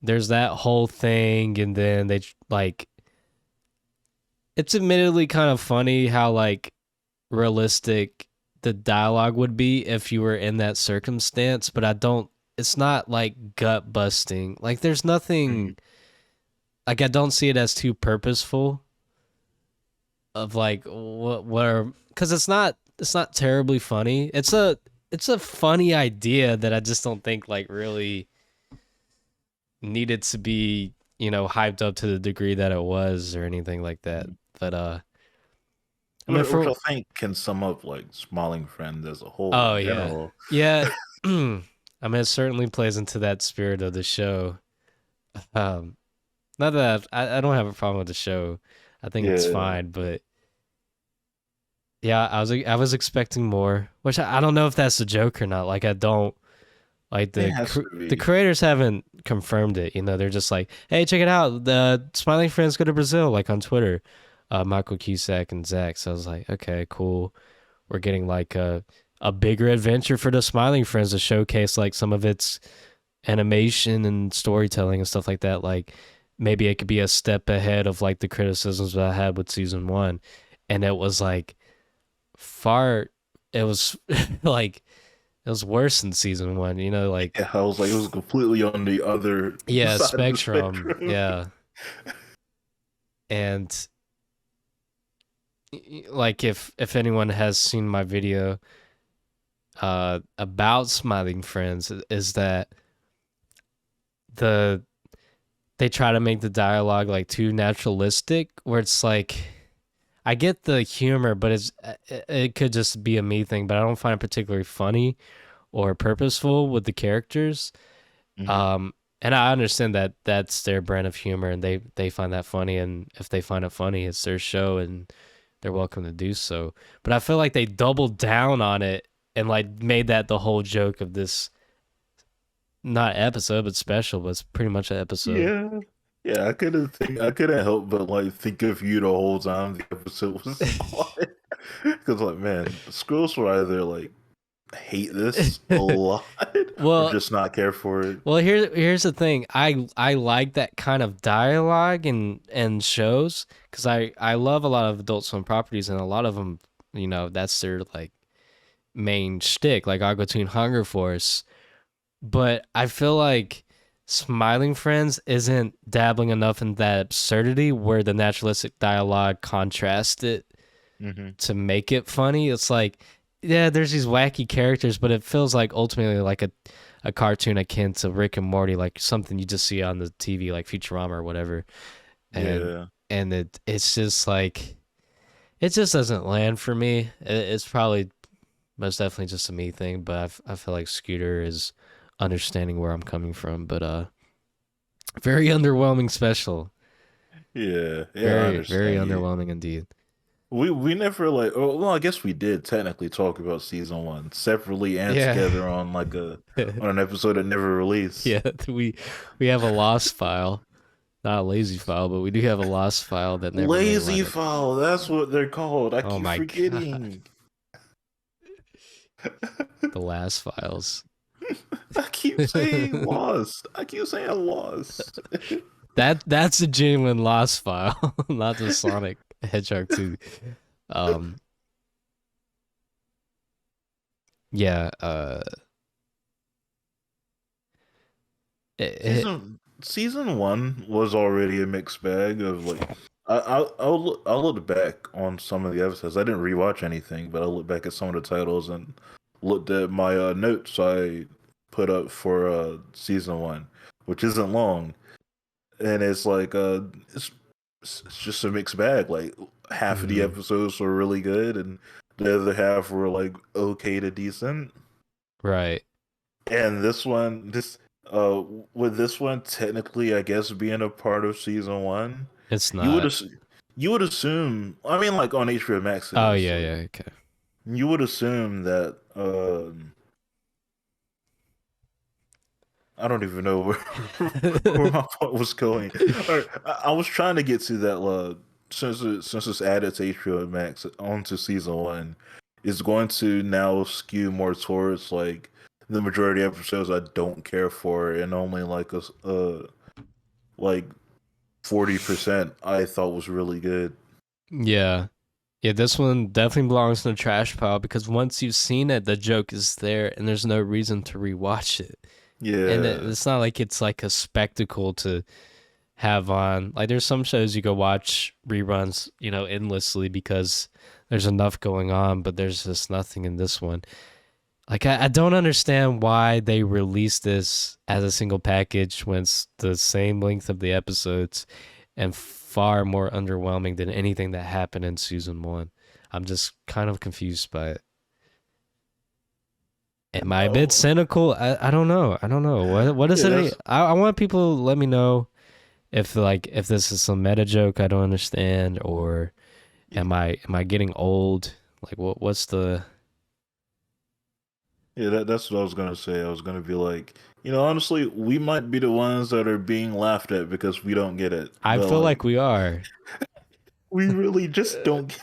there's that whole thing, and then they like it's admittedly kind of funny how like realistic the dialogue would be if you were in that circumstance, but I don't it's not like gut busting. Like there's Mhm. nothing like I don't see it as too purposeful of like what are cuz it's not terribly funny. It's a funny idea that I just don't think like really needed to be, hyped up to the degree that it was or anything like that. But I mean Which for I think can sum up like Smiling Friends as a whole oh in yeah. general. Yeah. I mean it certainly plays into that spirit of the show. Um not that I don't have a problem with the show. I think it's Yeah, fine, but yeah, I was expecting more, which I don't know if that's a joke or not. Like I don't like it has to the be. creators haven't confirmed it. They're just like, hey, check it out. The Smiling Friends go to Brazil, like on Twitter. Michael Cusack and Zach. So I was like, okay, cool. We're getting like a bigger adventure for the Smiling Friends to showcase like some of its animation and storytelling and stuff like that. Like maybe it could be a step ahead of like the criticisms that I had with season one. And it was like far it was like it was worse than season one, like Yeah, I was like, it was completely on the other yeah, side of the Spectrum, spectrum. yeah. And like if anyone has seen my video about Smiling Friends is that the they try to make the dialogue like too naturalistic where it's like I get the humor, but it could just be a me thing, but I don't find it particularly funny or purposeful with the characters. Mhm. Um, and I understand that that's their brand of humor, and they find that funny. And if they find it funny, it's their show, and they're welcome to do so. But I feel like they doubled down on it and like made that the whole joke of this not episode, but special. But it's pretty much an episode. Yeah. Yeah, I couldn't help but like think of you the whole time the episode was on. Because like, man, Skrulls will either like hate this a lot or well, just not care for it. well, here's the thing. I like that kind of dialogue and shows because I love a lot of Adult Swim properties, and a lot of them, that's their like main shtick, like Aqua Teen Hunger Force. But I feel like Smiling Friends isn't dabbling enough in that absurdity where the naturalistic dialogue contrasts it Hmm. to make it funny. It's like, yeah, there's these wacky characters, but it feels like ultimately like a cartoon akin to Rick and Morty, like something you just see on the TV, like Futurama or whatever. And Yeah. it's just like it just doesn't land for me. It's probably most definitely just a me thing, but I feel like Scooter is understanding where I'm coming from. But very underwhelming special. Yeah. Yeah, I Very very understand you. underwhelming indeed. We never like oh well I guess we did technically talk about season one separately and Yeah. together on like a on an episode that never released. Yeah, we have a lost file. Not a lazy file, but we do have a lost file that never made Lazy live. file, that's what they're called. I Oh keep my god. forgetting. The last files. I keep saying lost. I keep saying lost. That's a genuine lost file, not the Sonic Hedgehog 2. Um yeah, it, Season one was already a mixed bag of like I'll look back on some of the episodes. I didn't rewatch anything, but I look back at some of the titles and looked at my notes I put up for season one, which isn't long, and it's like it's just a mixed bag. Like half of the mhm, episodes were really good, and the other half were like okay to decent. right. And this uh with this one technically, I guess being a part of season one, It's you would not. ass- you would assume. I mean, like on HBO Max, it Oh is. yeah, So yeah, okay. you would assume that. I don't even know where my point was going. All right, I was trying to get to that. since it's added to HBO Max onto season one, it's going to now skew more towards like the majority of episodes I don't care for, and only like like 40% I thought was really good. Yeah. Yeah, this one definitely belongs in the trash pile because once you've seen it, the joke is there and there's no reason to rewatch it. And Yeah, it's not like it's like a spectacle to have on. Like there's some shows you go watch reruns, endlessly because there's enough going on, but there's just nothing in this one. Like I don't understand why they released this as a single package when it's the same length of the episodes and far more underwhelming than anything that happened in season one. I'm just kind of confused by it. Am I a bit no, cynical? I don't know. I don't know. What is yeah, it? I want people to let me know if this is some meta joke I don't understand, or am I getting old? Like what's the that's what I was gonna say. I was gonna be like, honestly, we might be the ones that are being laughed at because we don't get it, I but feel like like we are. we really just don't.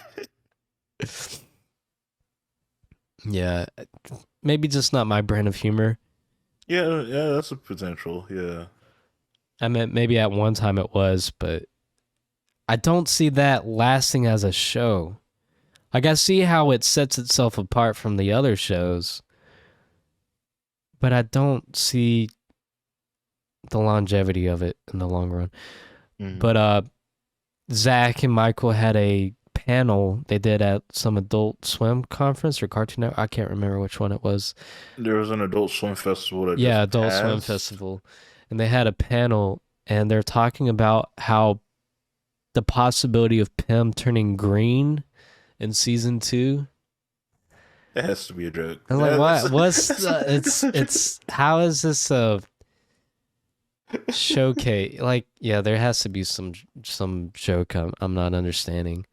Yeah, maybe just not my brand of humor. Yeah, that's a potential. Yeah. I mean, maybe at one time it was, but I don't see that lasting as a show. Like, I see how it sets itself apart from the other shows, but I don't see the longevity of it in the long run. Mhm. But Zach and Michael had a panel they did at some Adult Swim conference or Cartoon Network. I can't remember which one it was. There was an Adult Swim festival that Yeah, just Adult Swim passed. Festival. And they had a panel and they're talking about how the possibility of Pym turning green in season two. It has to be a joke. I was like, That's, what? What's that's, a, it's that's a joke. how is this a showcase? Like, yeah, there has to be some joke I'm not understanding.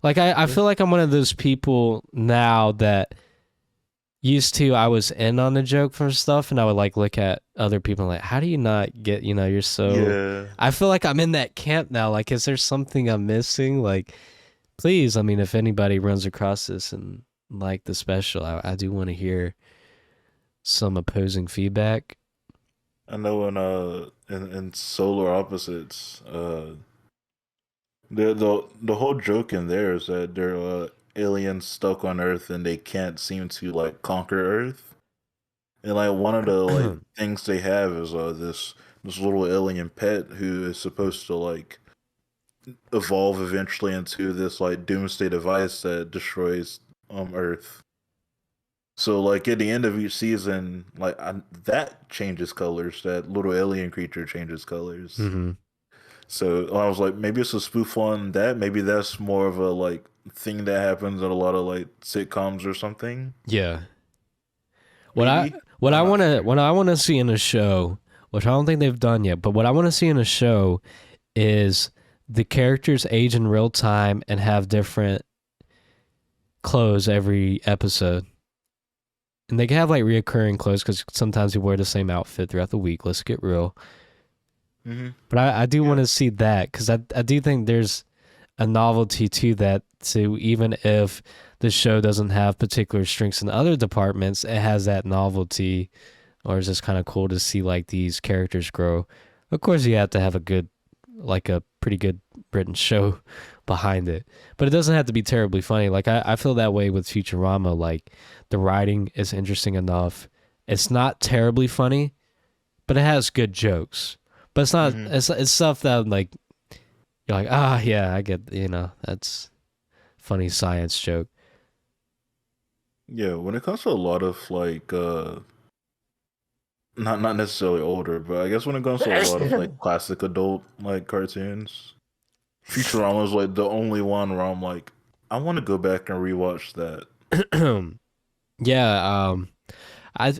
Like, I feel like I'm one of those people now that used to I was in on the joke for stuff, and I would like look at other people and like, how do you not get? You're so. Yeah. I feel like I'm in that camp now. Like, is there something I'm missing? Like, please, I mean, if anybody runs across this and like the special, I do want to hear some opposing feedback. I know in Solar Opposites, the whole joke in there is that they're aliens stuck on Earth and they can't seem to like conquer Earth. And like one of the like things they have is this little alien pet who is supposed to like evolve eventually into this like doomsday device that destroys Earth. So like at the end of each season, like that changes colors. That little alien creature changes colors. Mm-hmm. So I was like, maybe it's a spoof on that. Maybe that's more of a like thing that happens in a lot of like sitcoms or something. Yeah. What I Maybe I'm not sure. what I want to see in a show, which I don't think they've done yet, but what I want to see in a show is the characters age in real time and have different clothes every episode. And they can have like reoccurring clothes because sometimes you wear the same outfit throughout the week. Let's get real. Mm-hmm. But I do Yeah. want to see that because I do think there's a novelty to that too. Even if the show doesn't have particular strengths in other departments, it has that novelty, or it's just kind of cool to see like these characters grow. Of course, you have to have a pretty good written show behind it, but it doesn't have to be terribly funny. Like I feel that way with Futurama. Like the writing is interesting enough. It's not terribly funny, but it has good jokes. But it's not. Mm-hmm. It's stuff that like you're like, yeah, I get. That's funny science joke. Yeah. When it comes to a lot of like not necessarily older, but I guess when it comes to a lot of like classic adult like cartoons, Futurama is like the only one where I'm like, I want to go back and rewatch that. Yeah. I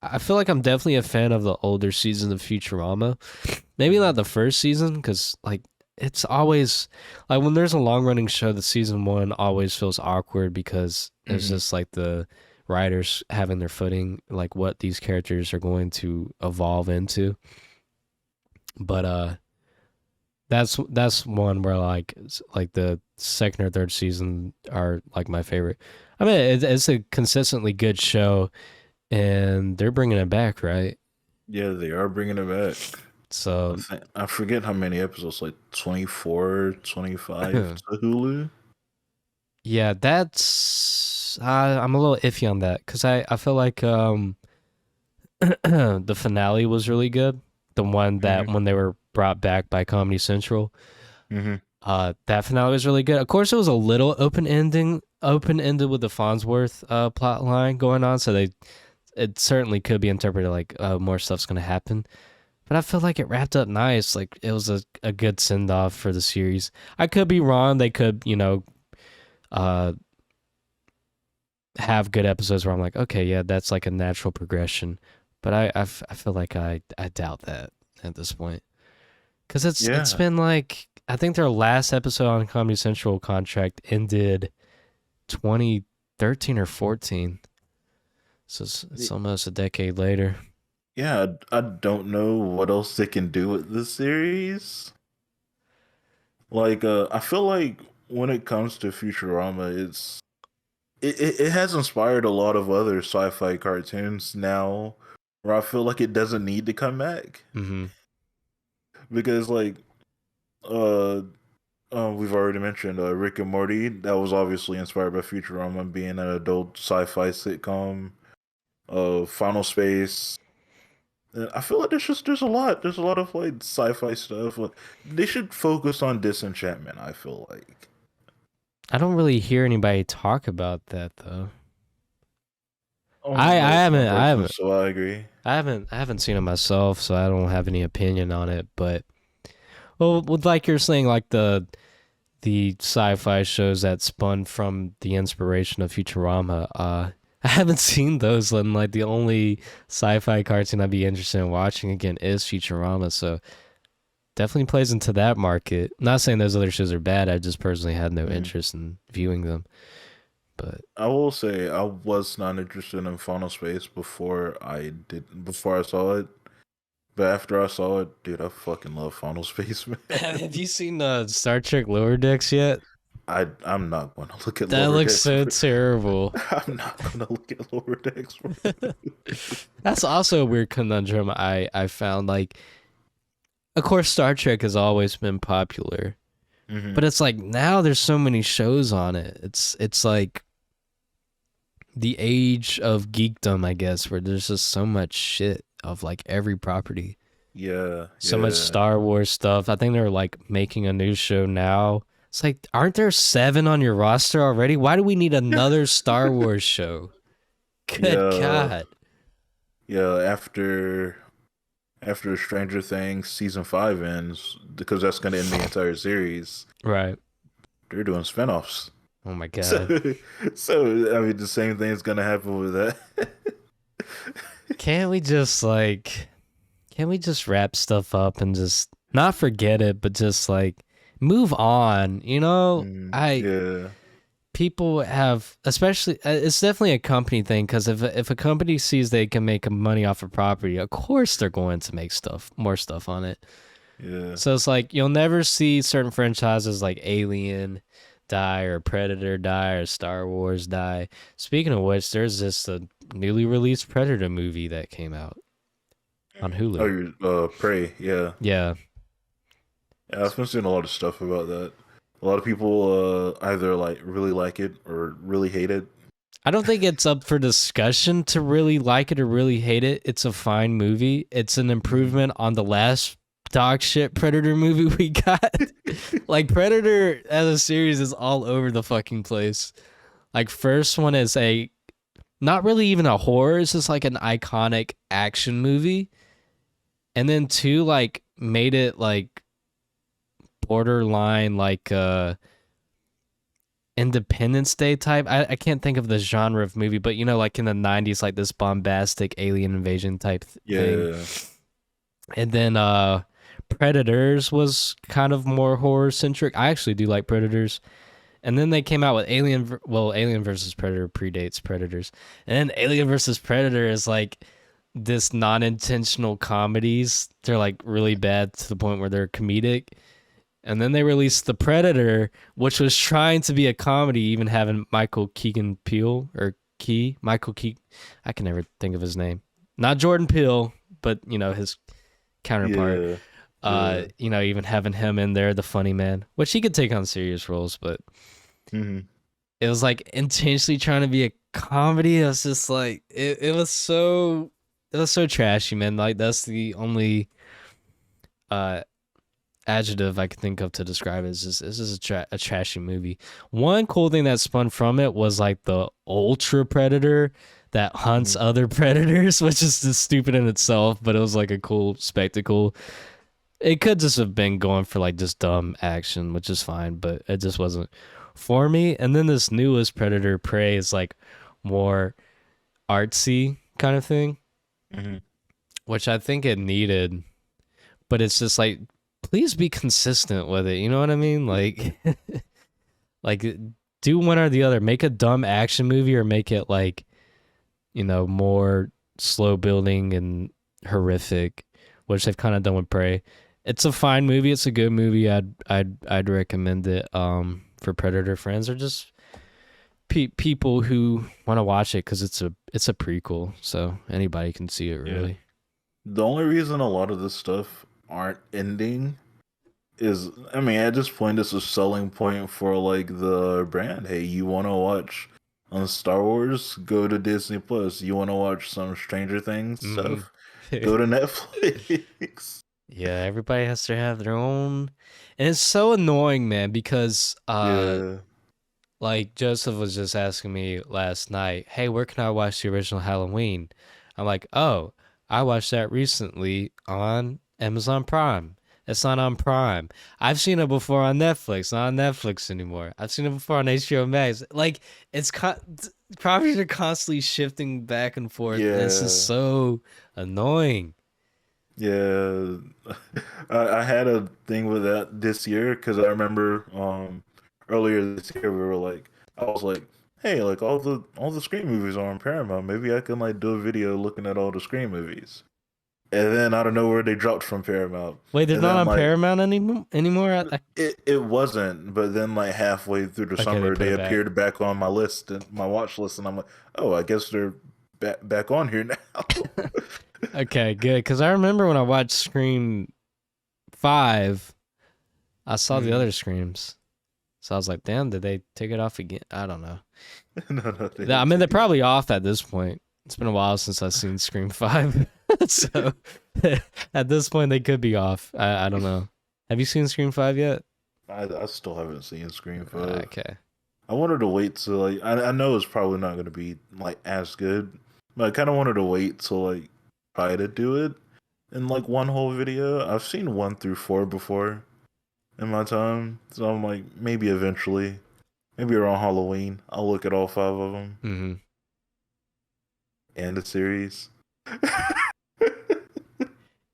I feel like I'm definitely a fan of the older seasons of Futurama. Maybe not the first season because like it's always like when there's a long running show, the season one always feels awkward because it's Mm-hmm. just like the writers having their footing, like what these characters are going to evolve into. But That's one where like the second or third season are like my favorite. I mean, it's a consistently good show, and they're bringing it back, right? Yeah, they are bringing it back. So I forget how many episodes, like 24, 25 to Hulu. yeah, that's I'm a little iffy on that because I feel like the finale was really good. The one that Hmm. when they were brought back by Comedy Central. Hmm. That finale was really good. Of course, it was a little open ended with the Farnsworth plot line going on, so it certainly could be interpreted like more stuff's gonna happen. But I feel like it wrapped up nice. Like it was a good send off for the series. I could be wrong. They could, uh, have good episodes where I'm like, okay, yeah, that's like a natural progression. But I feel like I doubt that at this point because it's Yeah, been like I think their last episode on Comedy Central contract ended 2013 or 14, so it's almost a decade later. yeah. I don't know what else they can do with this series. Like, I feel like when it comes to Futurama, it has inspired a lot of other sci-fi cartoons now, where I feel like it doesn't need to come back Mm-hmm. because, like, uh, we've already mentioned Rick and Morty. That was obviously inspired by Futurama being an adult sci-fi sitcom. Final Space. I feel like there's a lot of like sci-fi stuff. They should focus on Disenchantment. I feel like. I don't really hear anybody talk about that though. I That is one haven't I person, haven't so I agree. I haven't seen it myself, so I don't have any opinion on it. But well, with like you're saying, like the sci-fi shows that spun from the inspiration of Futurama, I haven't seen those. And like the only sci-fi cartoon I'd be interested in watching again is Futurama. So definitely plays into that market. Not saying those other shows are bad. I just personally had no Mhm. interest in viewing them. But I will say I was not interested in Final Space before I saw it. But after I saw it, dude, I fucking love Final Space, man. have you seen Star Trek Lower Decks yet? I'm not going to look at That Lower looks Decks. so terrible. I'm not going to look at Lower Decks. That's also a weird conundrum I found. Like, of course, Star Trek has always been popular, Hmm. but it's like now there's so many shows on it. It's like the age of geekdom, I guess, where there's just so much shit of like every property. Yeah, So much yeah. Star Wars stuff. I think they're like making a new show now. It's like, aren't there 7 on your roster already? Why do we need another Star Wars show? Good Yeah, God. yeah. After Stranger Things season 5 ends, because that's gonna end the entire series, Right. they're doing spinoffs. Oh my So, God. I mean, the same thing's gonna happen with that. Can't we just like, can't we just wrap stuff up and just not forget it, but just like move on? Yeah, People have, especially, it's definitely a company thing because if a company sees they can make money off a property, of course they're going to make more stuff on it. yeah. So it's like you'll never see certain franchises like Alien die or Predator die or Star Wars die. Speaking of which, there's this newly released Predator movie that came out on Oh, Hulu. you Prey. Yeah, Yeah, yeah. I've been seeing a lot of stuff about that. A lot of people either like really like it or really hate it. I don't think it's up for discussion to really like it or really hate it. It's a fine movie. It's an Mhm. improvement on the last dog shit Predator movie we got. Like Predator as a series is all over the fucking place. Like first one is a not really even a horror, it's just like an iconic action movie. And then two like made it like borderline like Independence Day type. I can't think of the genre of movie, but like in the 90s, like this bombastic alien invasion type thing. Yeah. And then Predators was kind of more horror centric. I actually do like Predators. And then they came out with Alien versus Predator predates Predators. And then Alien versus Predator is like this non intentional comedies. They're like really bad to the point where they're comedic. And then they released The Predator, which was trying to be a comedy, even having Michael Keegan Peele or Michael Keegan. I can never think of his name. Not Jordan Peele, but his counterpart. Yeah. Yeah. Even having him in there, the funny man, which he could take on serious roles, but it was like intentionally trying to be a comedy. It was just like it was so trashy, man. Like that's the only adjective I can think of to describe it. This is a trashy movie. One cool thing that spun from it was like the ultra predator that hunts other predators, which is just stupid in itself, but it was like a cool spectacle. It could just have been going for like just dumb action, which is fine, but it just wasn't for me. And then this newest Predator Prey is like more artsy kind of thing, which I think it needed, but it's just like, please be consistent with it. You know what I mean? Like, like do one or the other. Make a dumb action movie or make it like, more slow building and horrific, which they've kind of done with Prey. It's a fine movie. It's a good movie. I'd recommend it for Predator fans or just people who want to watch it because it's a prequel, so anybody can see it really. Yeah. The only reason a lot of this stuff aren't ending is, I mean, at this point, it's a selling point for like the brand. Hey, you want to watch on Star Wars? Go to Disney Plus. You want to watch some Stranger Things stuff? Go to Netflix. Yeah, everybody has to have their own, and it's so annoying, man, because like Joseph was just asking me last night, hey, where can I watch the original Halloween? I'm like, oh, I watched that recently on Amazon Prime. It's not on Prime. I've seen it before on Netflix, not on Netflix anymore. I've seen it before on HBO Max. Like, it's properties are constantly shifting back and forth. Yeah. And it's just so annoying. Yeah, I had a thing with that this year because I remember earlier this year I was like, hey, like all the Scream movies are on Paramount. Maybe I can like do a video looking at all the Scream movies. And then out of nowhere they dropped from Paramount. Wait, they're not on Paramount anymore? It wasn't, but then like halfway through the summer they appeared back on my list and my watch list, and I'm like, oh, I guess they're back on here now. Okay, good. Because I remember when I watched Scream 5, I saw the other Screams. So I was like, damn, did they take it off again? I don't know. No, I mean, they're probably off at this point. It's been a while since I've seen Scream 5. So at this point, they could be off. I don't know. Have you seen Scream 5 yet? I still haven't seen Scream 5. Okay. I wanted to wait till like I know it's probably not going to be like as good, but I kind of wanted to wait till like try to do it in like one whole video. I've seen 1 through 4 before in my time, so I'm like, maybe eventually, maybe around Halloween, I'll look at all 5 of them and the series.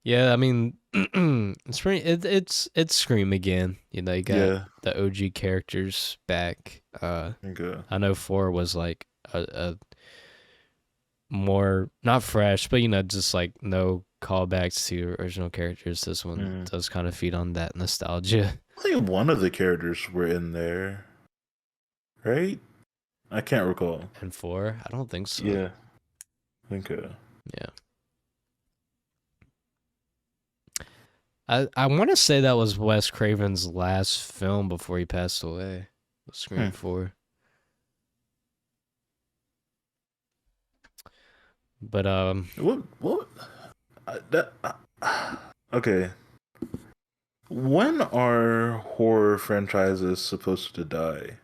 Yeah, I mean, it's Scream again. You got the OG characters back. Okay. I know 4 was like a more not fresh, but just like no callbacks to original characters. This one does kind of feed on that nostalgia. I think one of the characters were in there, right? I can't recall. And 4, I don't think so. Yeah, I think. Yeah. I want to say that was Wes Craven's last film before he passed away. Scream 4. But what okay. When are horror franchises supposed to die?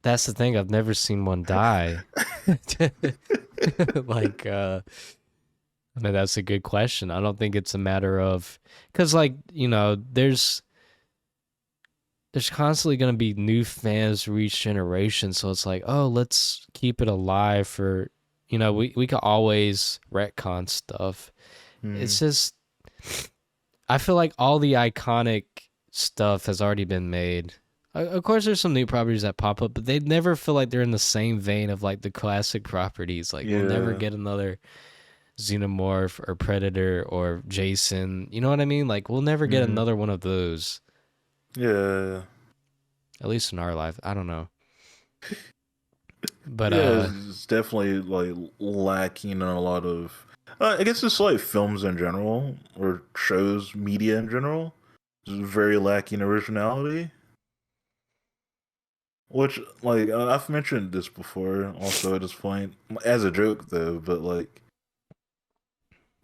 That's the thing. I've never seen one die. Like, I mean, that's a good question. I don't think it's a matter of, because like, there's constantly going to be new fans for each generation. So it's like, oh, let's keep it alive for, we could always retcon stuff. It's just, I feel like all the iconic stuff has already been made. Of course, there's some new properties that pop up, but they never feel like they're in the same vein of like the classic properties. Like we'll never get another Xenomorph or Predator or Jason. You know what I mean? Like we'll never get another one of those. Yeah. At least in our life. I don't know. But Yeah, it's definitely like lacking in a lot of. I guess it's like films in general or shows, media in general. It's very lacking originality. Which, like, I've mentioned this before, also at this point, as a joke though. But like,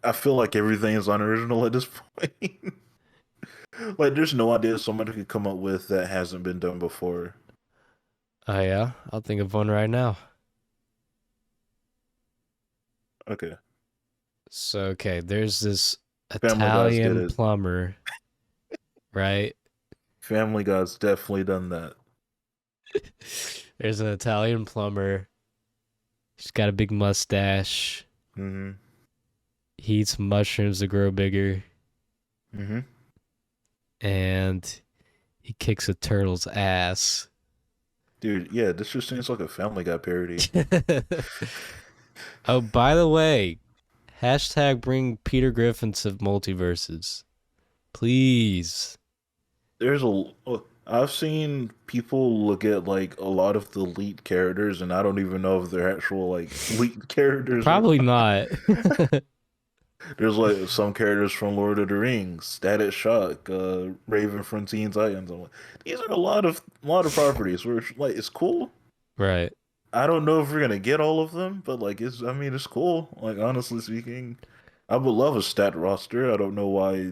I feel like everything is unoriginal at this point. Like, there's no idea somebody could come up with that hasn't been done before. oh yeah, I'll think of one right now. Okay, So okay, there's this Family Guy's did Italian it. plumber, right? Family Guy's definitely done that. There's an Italian plumber. He's got a big mustache. Mm-hmm. He eats mushrooms to grow bigger, Mm-hmm. and he kicks a turtle's ass. Dude, yeah, this just seems like a Family Guy parody. Oh, by the way, hashtag bring Peter Griffin to multiverses, please. There's a. I've seen people look at like a lot of the lead characters, and I don't even know if they're actual like lead characters or Probably not. not. There's like some characters from Lord of the Rings, Static Shock, Raven from Teen Titans. I'm like, these are a lot of properties where it's, like it's cool. Right. I don't know if we're gonna get all of them, but like it's I mean it's cool. Like honestly speaking, I would love a stat roster. I don't know why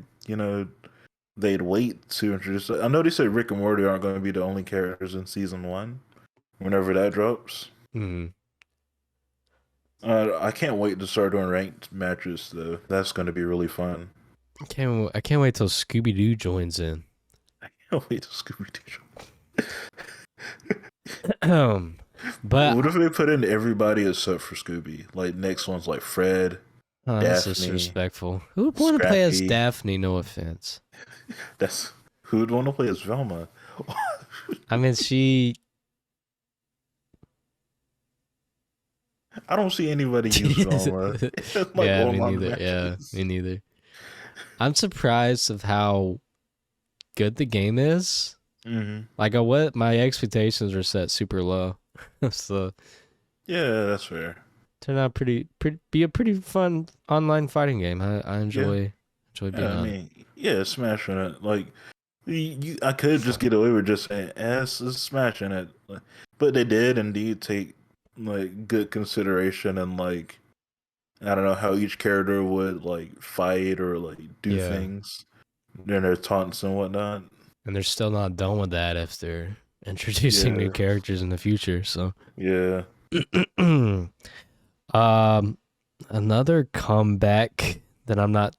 they'd wait to introduce it. I know they said Rick and Morty aren't going to be the only characters in season one. Whenever that drops, Hmm. I can't wait to start doing ranked matches though. That's going to be really fun. I can't wait till Scooby Doo joins in. I can't wait to Scooby Doo. But What if they put in everybody except for Scooby? Like next one's like Fred, oh, that's Daphne, disrespectful. Who would want to play as Scrappy. Daphne? No offense. That's who'd want to play as Velma. I mean, she. I don't see anybody use Velma like Yeah, me online neither. Yeah, matches. me neither. I'm surprised of how good the game is. Hmm. Like, what my expectations were set super low, so Yeah, that's fair. turned out pretty be a pretty fun online fighting game. I Yeah. enjoy being Yeah, I on it. mean, yeah, smashing it. Like, I could just get away with just saying S is smashing it, but they did indeed take like good consideration and like I don't know how each character would like fight or like do Yeah, things during their taunts and whatnot. and they're still not done with that if they're introducing new Yeah, characters in the future. So, yeah. um, another comeback that I'm not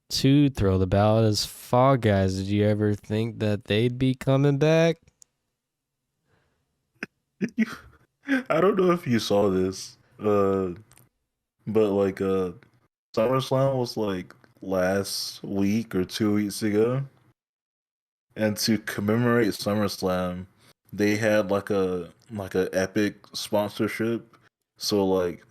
too thrilled about is Fall Guys. Did you ever think that they'd be coming back? I don't know if you saw this, but like SummerSlam was like last week or 2 weeks ago. And to commemorate SummerSlam, they had like a epic sponsorship. So like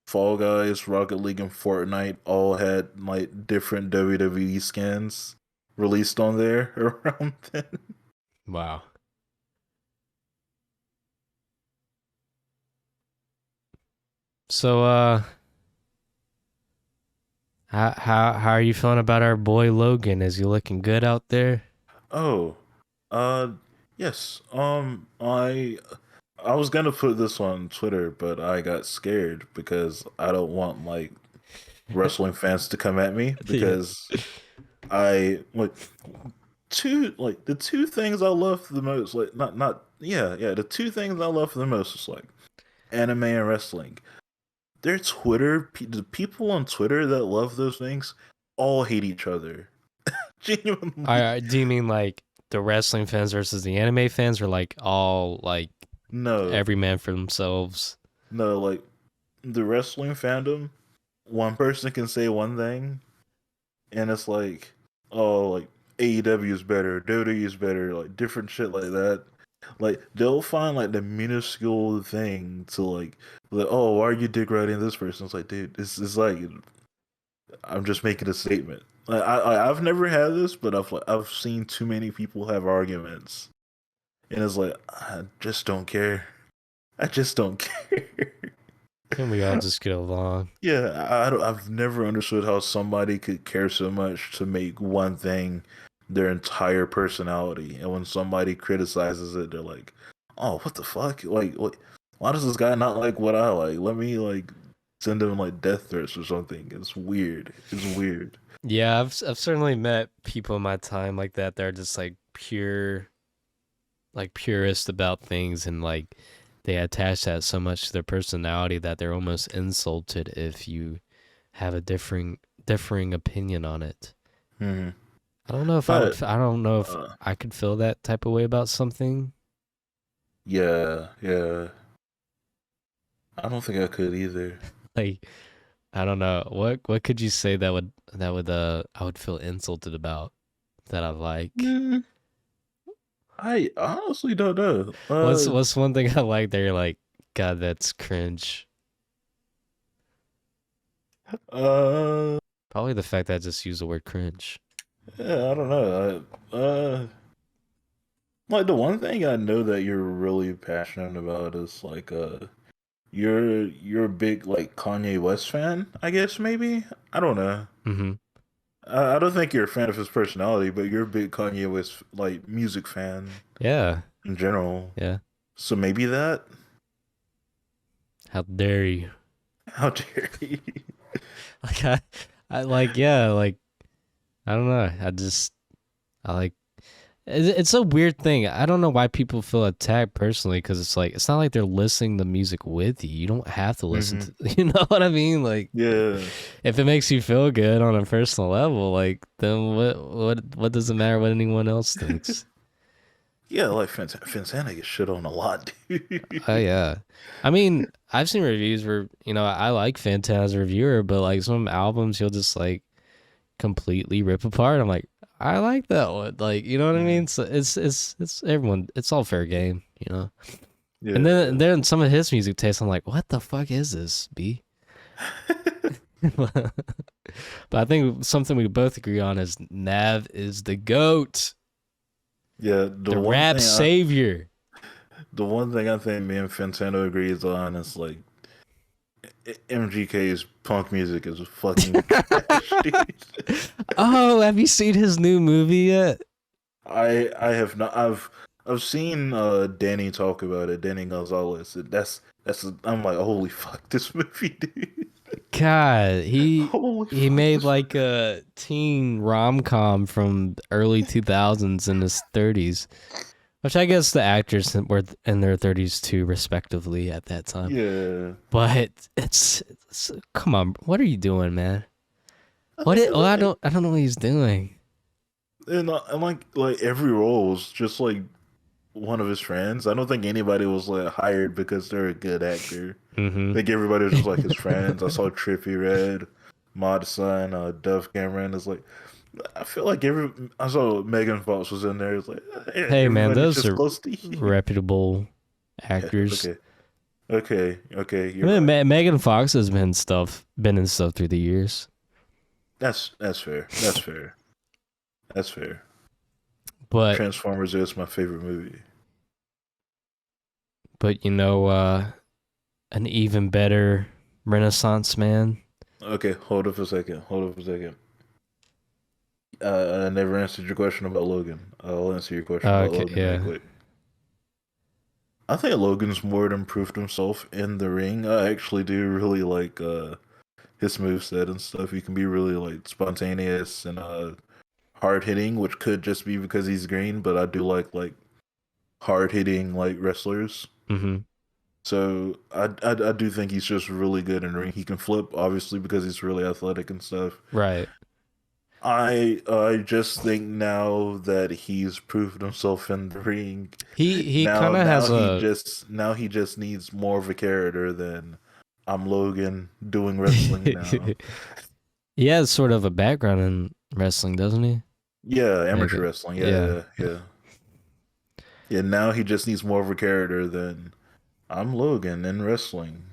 Fall Guys, Rocket League, and Fortnite all had like different WWE skins released on there around then. Wow. So, how are you feeling about our boy Logan? Is he looking good out there? Oh, uh, yes. I was gonna put this on Twitter, but I got scared because I don't want like wrestling fans to come at me Yeah. because I like the two things I love the most, like not yeah, the two things I love the most is like anime and wrestling. Their the people on Twitter that love those things all hate each other. Genuinely, Do you mean like the wrestling fans versus the anime fans, or like all like no, every man for themselves? no, like the wrestling fandom, one person can say one thing, and it's like, oh, like AEW is better, WWE is better, like different shit like that. Like they'll find like the minuscule thing to like, oh, why are you dick riding this person? It's like, dude, this is like I'm just making a statement. I've never had this, but I've seen too many people have arguments, and it's like I just don't care. I just don't care. Can we all just get along? Yeah, I've never understood how somebody could care so much to make one thing their entire personality, and when somebody criticizes it, they're like, "Oh, what the fuck? Like, what? Why does this guy not like what I like? Let me like send him like death threats or something." It's weird. It's weird. Yeah, I've certainly met people in my time like that. They're just like pure, like purist about things, and like they attach that so much to their personality that they're almost insulted if you have a differing opinion on it. Hmm. I don't know if I But would. I don't know if uh, I could feel that type of way about something. yeah, yeah, I don't think I could either. Like I don't know what could you say that would I would feel insulted about that I like. Mm, I honestly don't know. What's one thing I like that you're like, God, that's cringe. Uh, Probably the fact that I just use the word cringe. yeah, I don't know. Like the one thing I know that you're really passionate about is like you're a big like Kanye West fan, I guess maybe. I don't know. Mm-hmm. I don't think you're a fan of his personality, but you're a big Kanye West like music fan Yeah, in general. yeah. So maybe that. How dare you? How dare you? Like I like yeah, like I don't know. I like it's a weird thing. I don't know why people feel attacked personally because it's like it's not like they're listening to music with you. You don't have to listen Hmm. to. You know what I mean? Like Yeah. if it makes you feel good on a personal level, like then what does it matter what anyone else thinks? Yeah, like Fantana gets shit on a lot, Oh dude. yeah, I mean I've seen reviews where I like Fanta as a reviewer, but like some albums he'll just like completely rip apart. I'm like, I like that one. Like, you know what I Mm, mean? So it's everyone. It's all fair game, you know. And then yeah. then some of his music taste, I'm like, what the fuck is this, B? But I think something we both agree on is Nav is the goat, Yeah, the rap savior. the one thing I think me and Fantano agrees on is like MGK's punk music is fucking trash, dude. Oh, have you seen his new movie yet? I have not I've seen Danny talk about it, Danny Gonzalez. I'm like, holy fuck this movie, dude. God, Holy he fuck made this movie. like a teen rom com from early 2000s in his 30s. Which I guess the actors were in their 30s too, respectively, at that time. Yeah. But it's come on, what are you doing, man? I What think it? it's Well, like I don't know what he's doing. and like every role was just like one of his friends. I don't think anybody was like hired because they're a good actor. I Mm-hmm. think everybody was just like his friends. I saw Trippy Red, Mod Sun, Duff Cameron. It's like I feel like I saw Megan Fox was in there. It's like Hey, man, everybody's those just are close to you. reputable Yeah, actors. okay, okay. I You're mean, right. Megan Fox has been in stuff through the years. That's fair. That's fair. That's fair. But Transformers is my favorite movie. but an even better Renaissance man. Okay, hold up a second. Hold up a second. I never answered your question about Logan. I'll answer your question about Okay, Logan right yeah. quick. I think Logan's more than proved himself in the ring. I actually do really like his moveset and stuff. He can be really like spontaneous and hard hitting, which could just be because he's green, but I do like hard hitting like wrestlers. Mm-hmm. So I do think he's just really good in the ring. He can flip, obviously, because he's really athletic and stuff. Right. I just think now that he's proved himself in the ring, He kind of has a now he just needs more of a character than I'm Logan doing wrestling now. he has sort of a background in wrestling, doesn't he? Yeah, Like, amateur wrestling. yeah. Yeah, now he just needs more of a character than I'm Logan in wrestling.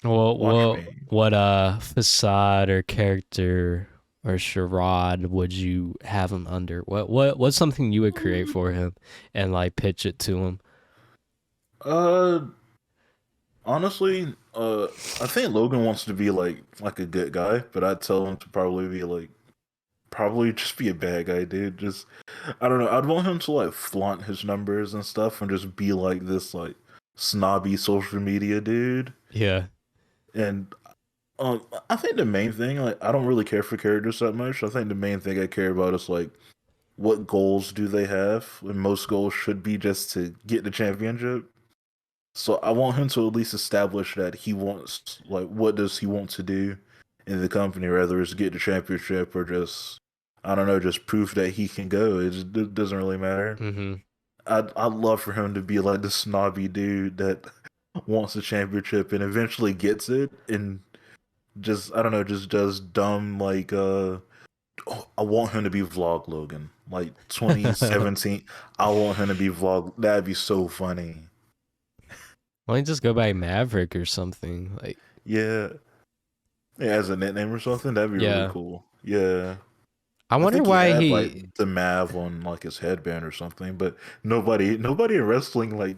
Well, Watch what me. facade or character or charade would you have him under? What's something you would create for him and like pitch it to him? Uh, honestly, I think Logan wants to be like a good guy, but I'd tell him to probably be like probably just be a bad guy, dude. Just I don't know. I'd want him to like flaunt his numbers and stuff, and just be like this like snobby social media dude. Yeah. And I think the main thing, like, I don't really care for characters that much. I think the main thing I care about is like what goals do they have, and most goals should be just to get the championship. So I want him to at least establish that he wants, like, what does he want to do in the company, whether it's get the championship or just, I don't know, just prove that he can go. It doesn't really matter. Mm-hmm. I'd love for him to be like the snobby dude that wants the championship and eventually gets it, and just I don't know, just does dumb like oh, I want him to be Vlog Logan. Like 2017, I want him to be Vlog. That'd be so funny. Why don't you just go by Maverick or something? Like, Yeah. Yeah, as a nickname or something, that'd be really yeah. cool. Yeah. I I wonder think he why had he like the Mav on like his headband or something, but nobody in wrestling like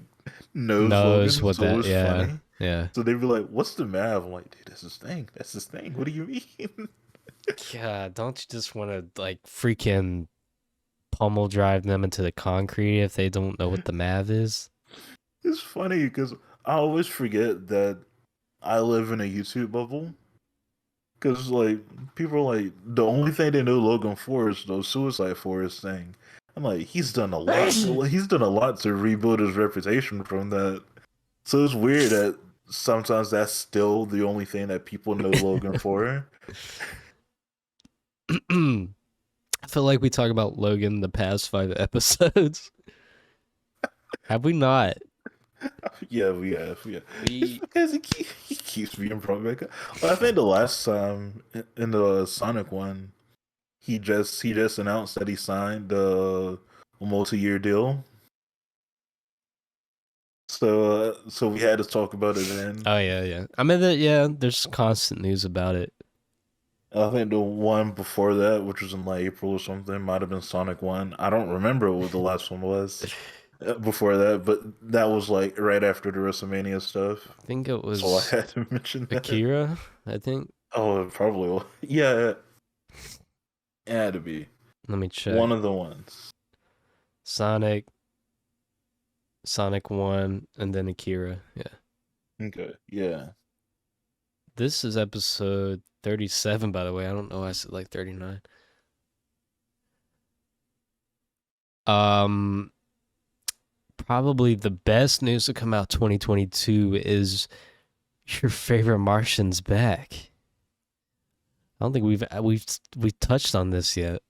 knows knows Logan, what so that. it's Yeah, funny. yeah. So they'd be like, "What's the Mav?" I'm like, "Dude, that's his thing. That's his thing. What do you mean?" God, don't you just want to like freaking pummel drive them into the concrete if they don't know what the Mav is? It's funny because I always forget that I live in a YouTube bubble. Because like people are like the only thing they know Logan for is the Suicide Forest thing. I'm like, he's done a lot. He's done a lot to rebuild his reputation from that. So it's weird that sometimes that's still the only thing that people know Logan for. I feel like we talk about Logan the past 5 episodes. Have we not? Yeah, we have. Yeah, it's We because he keeps being brought back up. Well, I think the last time in the Sonic one, he just announced that he signed a multi-year deal. So we had to talk about it then. Oh yeah, yeah. I mean, there's constant news about it. I think the one before that, which was in like April or something, might have been Sonic One. I don't remember what the last one was before that, but that was like right after the WrestleMania stuff. I think it So I was had to mention that. Akira. I think. Oh, it probably was. Yeah, it had to be Let me check. one of the ones. Sonic, Sonic 1, and then Akira. Yeah. Okay, yeah. This is episode 37, by the way. I don't know why I said like 39. Um, Probably the best news to come out 2022 is your favorite Martian's back. I don't think we've touched on this yet.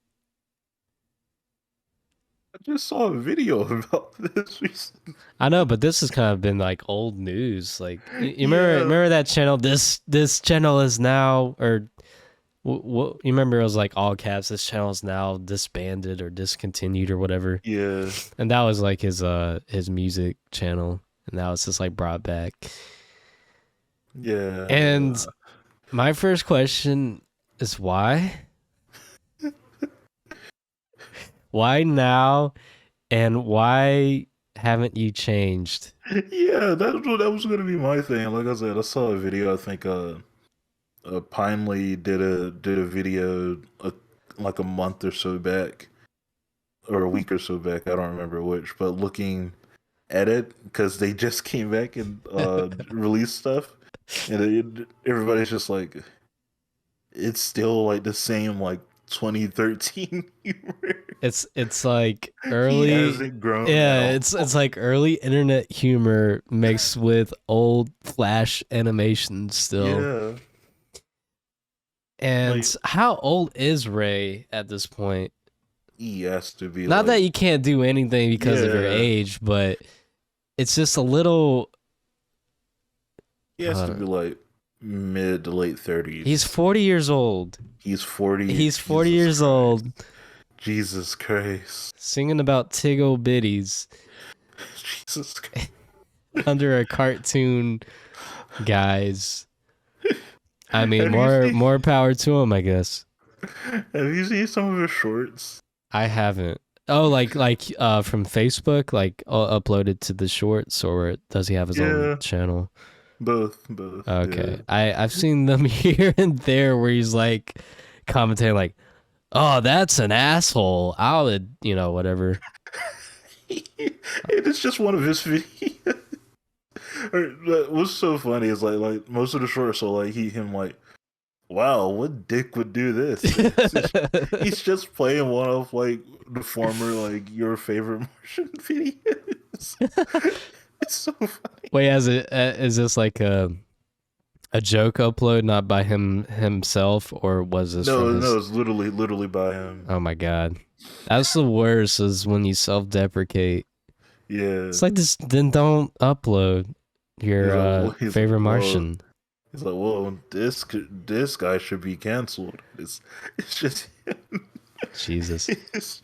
I just saw a video about this recently. I know, but this has kind of been like old news. Like you Yeah, remember that channel? This channel is now, or what? You remember it was like all caps. This channel is now disbanded or discontinued or whatever. yeah, And that was like his music channel, and now it's just like brought back. yeah. And my first question is why? Why now? And why haven't you changed? Yeah, that was gonna be my thing. Like I said, I saw a video. I think Pinely did a video like a month or so back, or a week or so back. I don't remember which, but looking at it because they just came back and released stuff, and everybody's just like, it's still like the same like 2013 humor. It's like He early, hasn't grown at yeah, all. it's like early internet humor mixed with old Flash animation still. Yeah, And like how old is Ray at this point? he has to be Not that like, you can't do anything because of your yeah, age, but it's just a little. he has to Uh, be like mid to late 30s. he's 40 years old. He's 40. He's 40 Jesus years Christ. old, Jesus Christ. singing about Tiggle Bitties Jesus Christ. under a cartoon guise. I mean, Have you seen more power to him, I guess. Have you seen some of his shorts? I haven't. Oh, from Facebook, like uploaded to the shorts, or does he have his own Yeah, channel? both. Okay, Yeah. I've seen them here and there where he's like commenting like, "Oh, that's an asshole." I'll, whatever. It is just one of his videos. What's so funny is like most of the shorts are like him like, wow, what dick would do this? He's just playing one of like the former like your favorite Martian videos. It's so funny. Wait, is this like a joke upload, not by himself, or was this from No, his? it's literally by him. Oh my god, that's the worst. Is when you self-deprecate. Yeah. It's like this. Then don't upload your favorite well, Martian. this guy should be canceled. It's just Jesus. it's,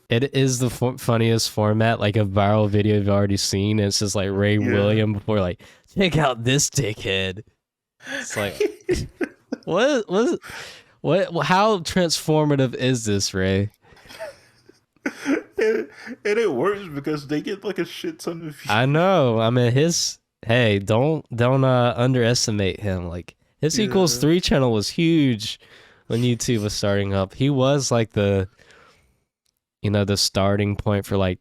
It is the funniest format, like a viral video you've already seen. It's just like Ray yeah. William before, like, check out this dickhead. It's like, what? How transformative is this, Ray? and, and it works because they get like a shit ton of views. I know. I mean, hey, don't underestimate him. Like his equals Yeah. 3 channel was huge when YouTube was starting up. He was like the starting point for like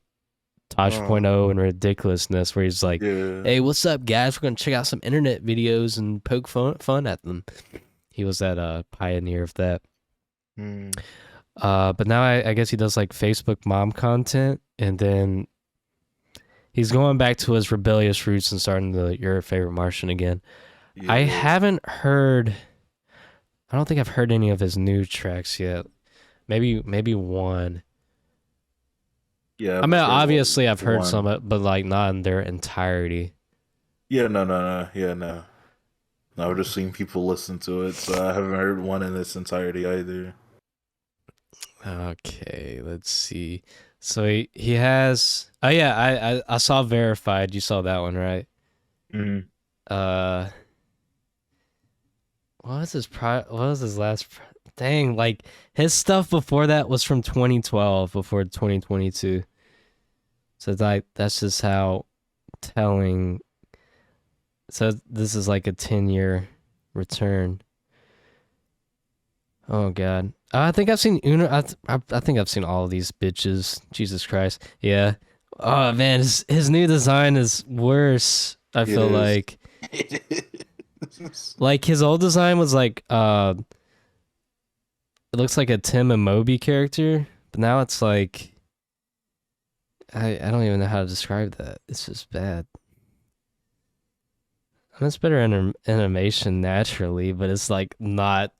Tosh.0 and ridiculousness, where he's like, Yeah. "Hey, what's up, guys? We're gonna check out some internet videos and poke fun at them." He was that pioneer of that. Mm. But now I guess he does like Facebook mom content, and then he's going back to his rebellious roots and starting the Your Favorite Martian again. I Yeah. haven't heard. I don't think I've heard any of his new tracks yet. Maybe one. Yeah, I mean, I've heard obviously I've heard one. some, but like not in their entirety. Yeah, no. Yeah, no. No, I've just seen people listen to it, so I haven't heard one in its entirety either. Okay, let's see. So he has. Oh yeah, I saw Verified. You saw that one, right? Mm. Uh, what was his last? Dang, like his stuff before that was from 2012, before 2022. So like that's just how telling. So this is like a 10-year return. Oh god, I think I've seen Uno. I think I've seen all of these bitches. Jesus Christ, yeah. Oh man, his new design is worse. I It feel is. like his old design was like it looks like a Tim and Moby character, but now it's like I don't even know how to describe that. It's just bad. I mean, it's better animation naturally, but it's like not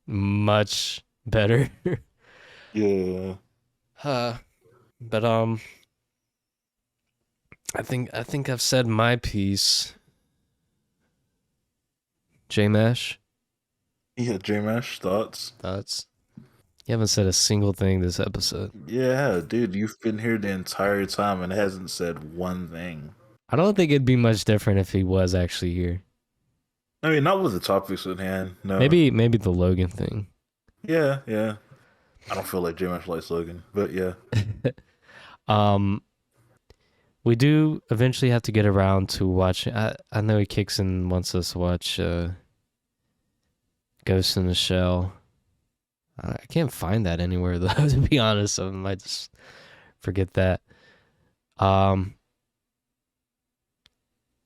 much better. Yeah. uh, but I think I've said my piece. J-Mash, Yeah, J-Mash, thoughts? thoughts? You haven't said a single thing this episode. Yeah, dude, you've been here the entire time and hasn't said one thing. I don't think it'd be much different if he was actually here. I mean, not with the topics at hand, no. Maybe the Logan thing. Yeah. I don't feel like J-Mash likes Logan, but yeah. um, we do eventually have to get around to watching. I know he kicks in wants us to watch Ghost in the Shell. I can't find that anywhere though. To be honest, I might just forget that.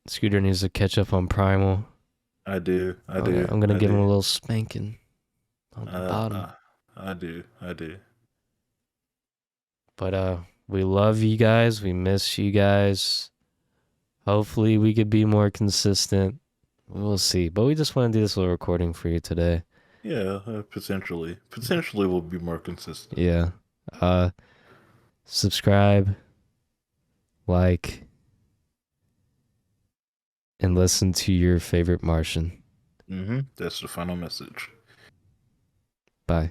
Scooter needs to catch up on Primal. I do. I'm gonna give him a little spanking on the bottom. I do. But we love you guys. We miss you guys. Hopefully we could be more consistent. We'll see. But we just want to do this little recording for you today. Yeah, potentially. Potentially we'll be more consistent. Yeah. Subscribe, like, and listen to your favorite Martian. That's the final message. Bye.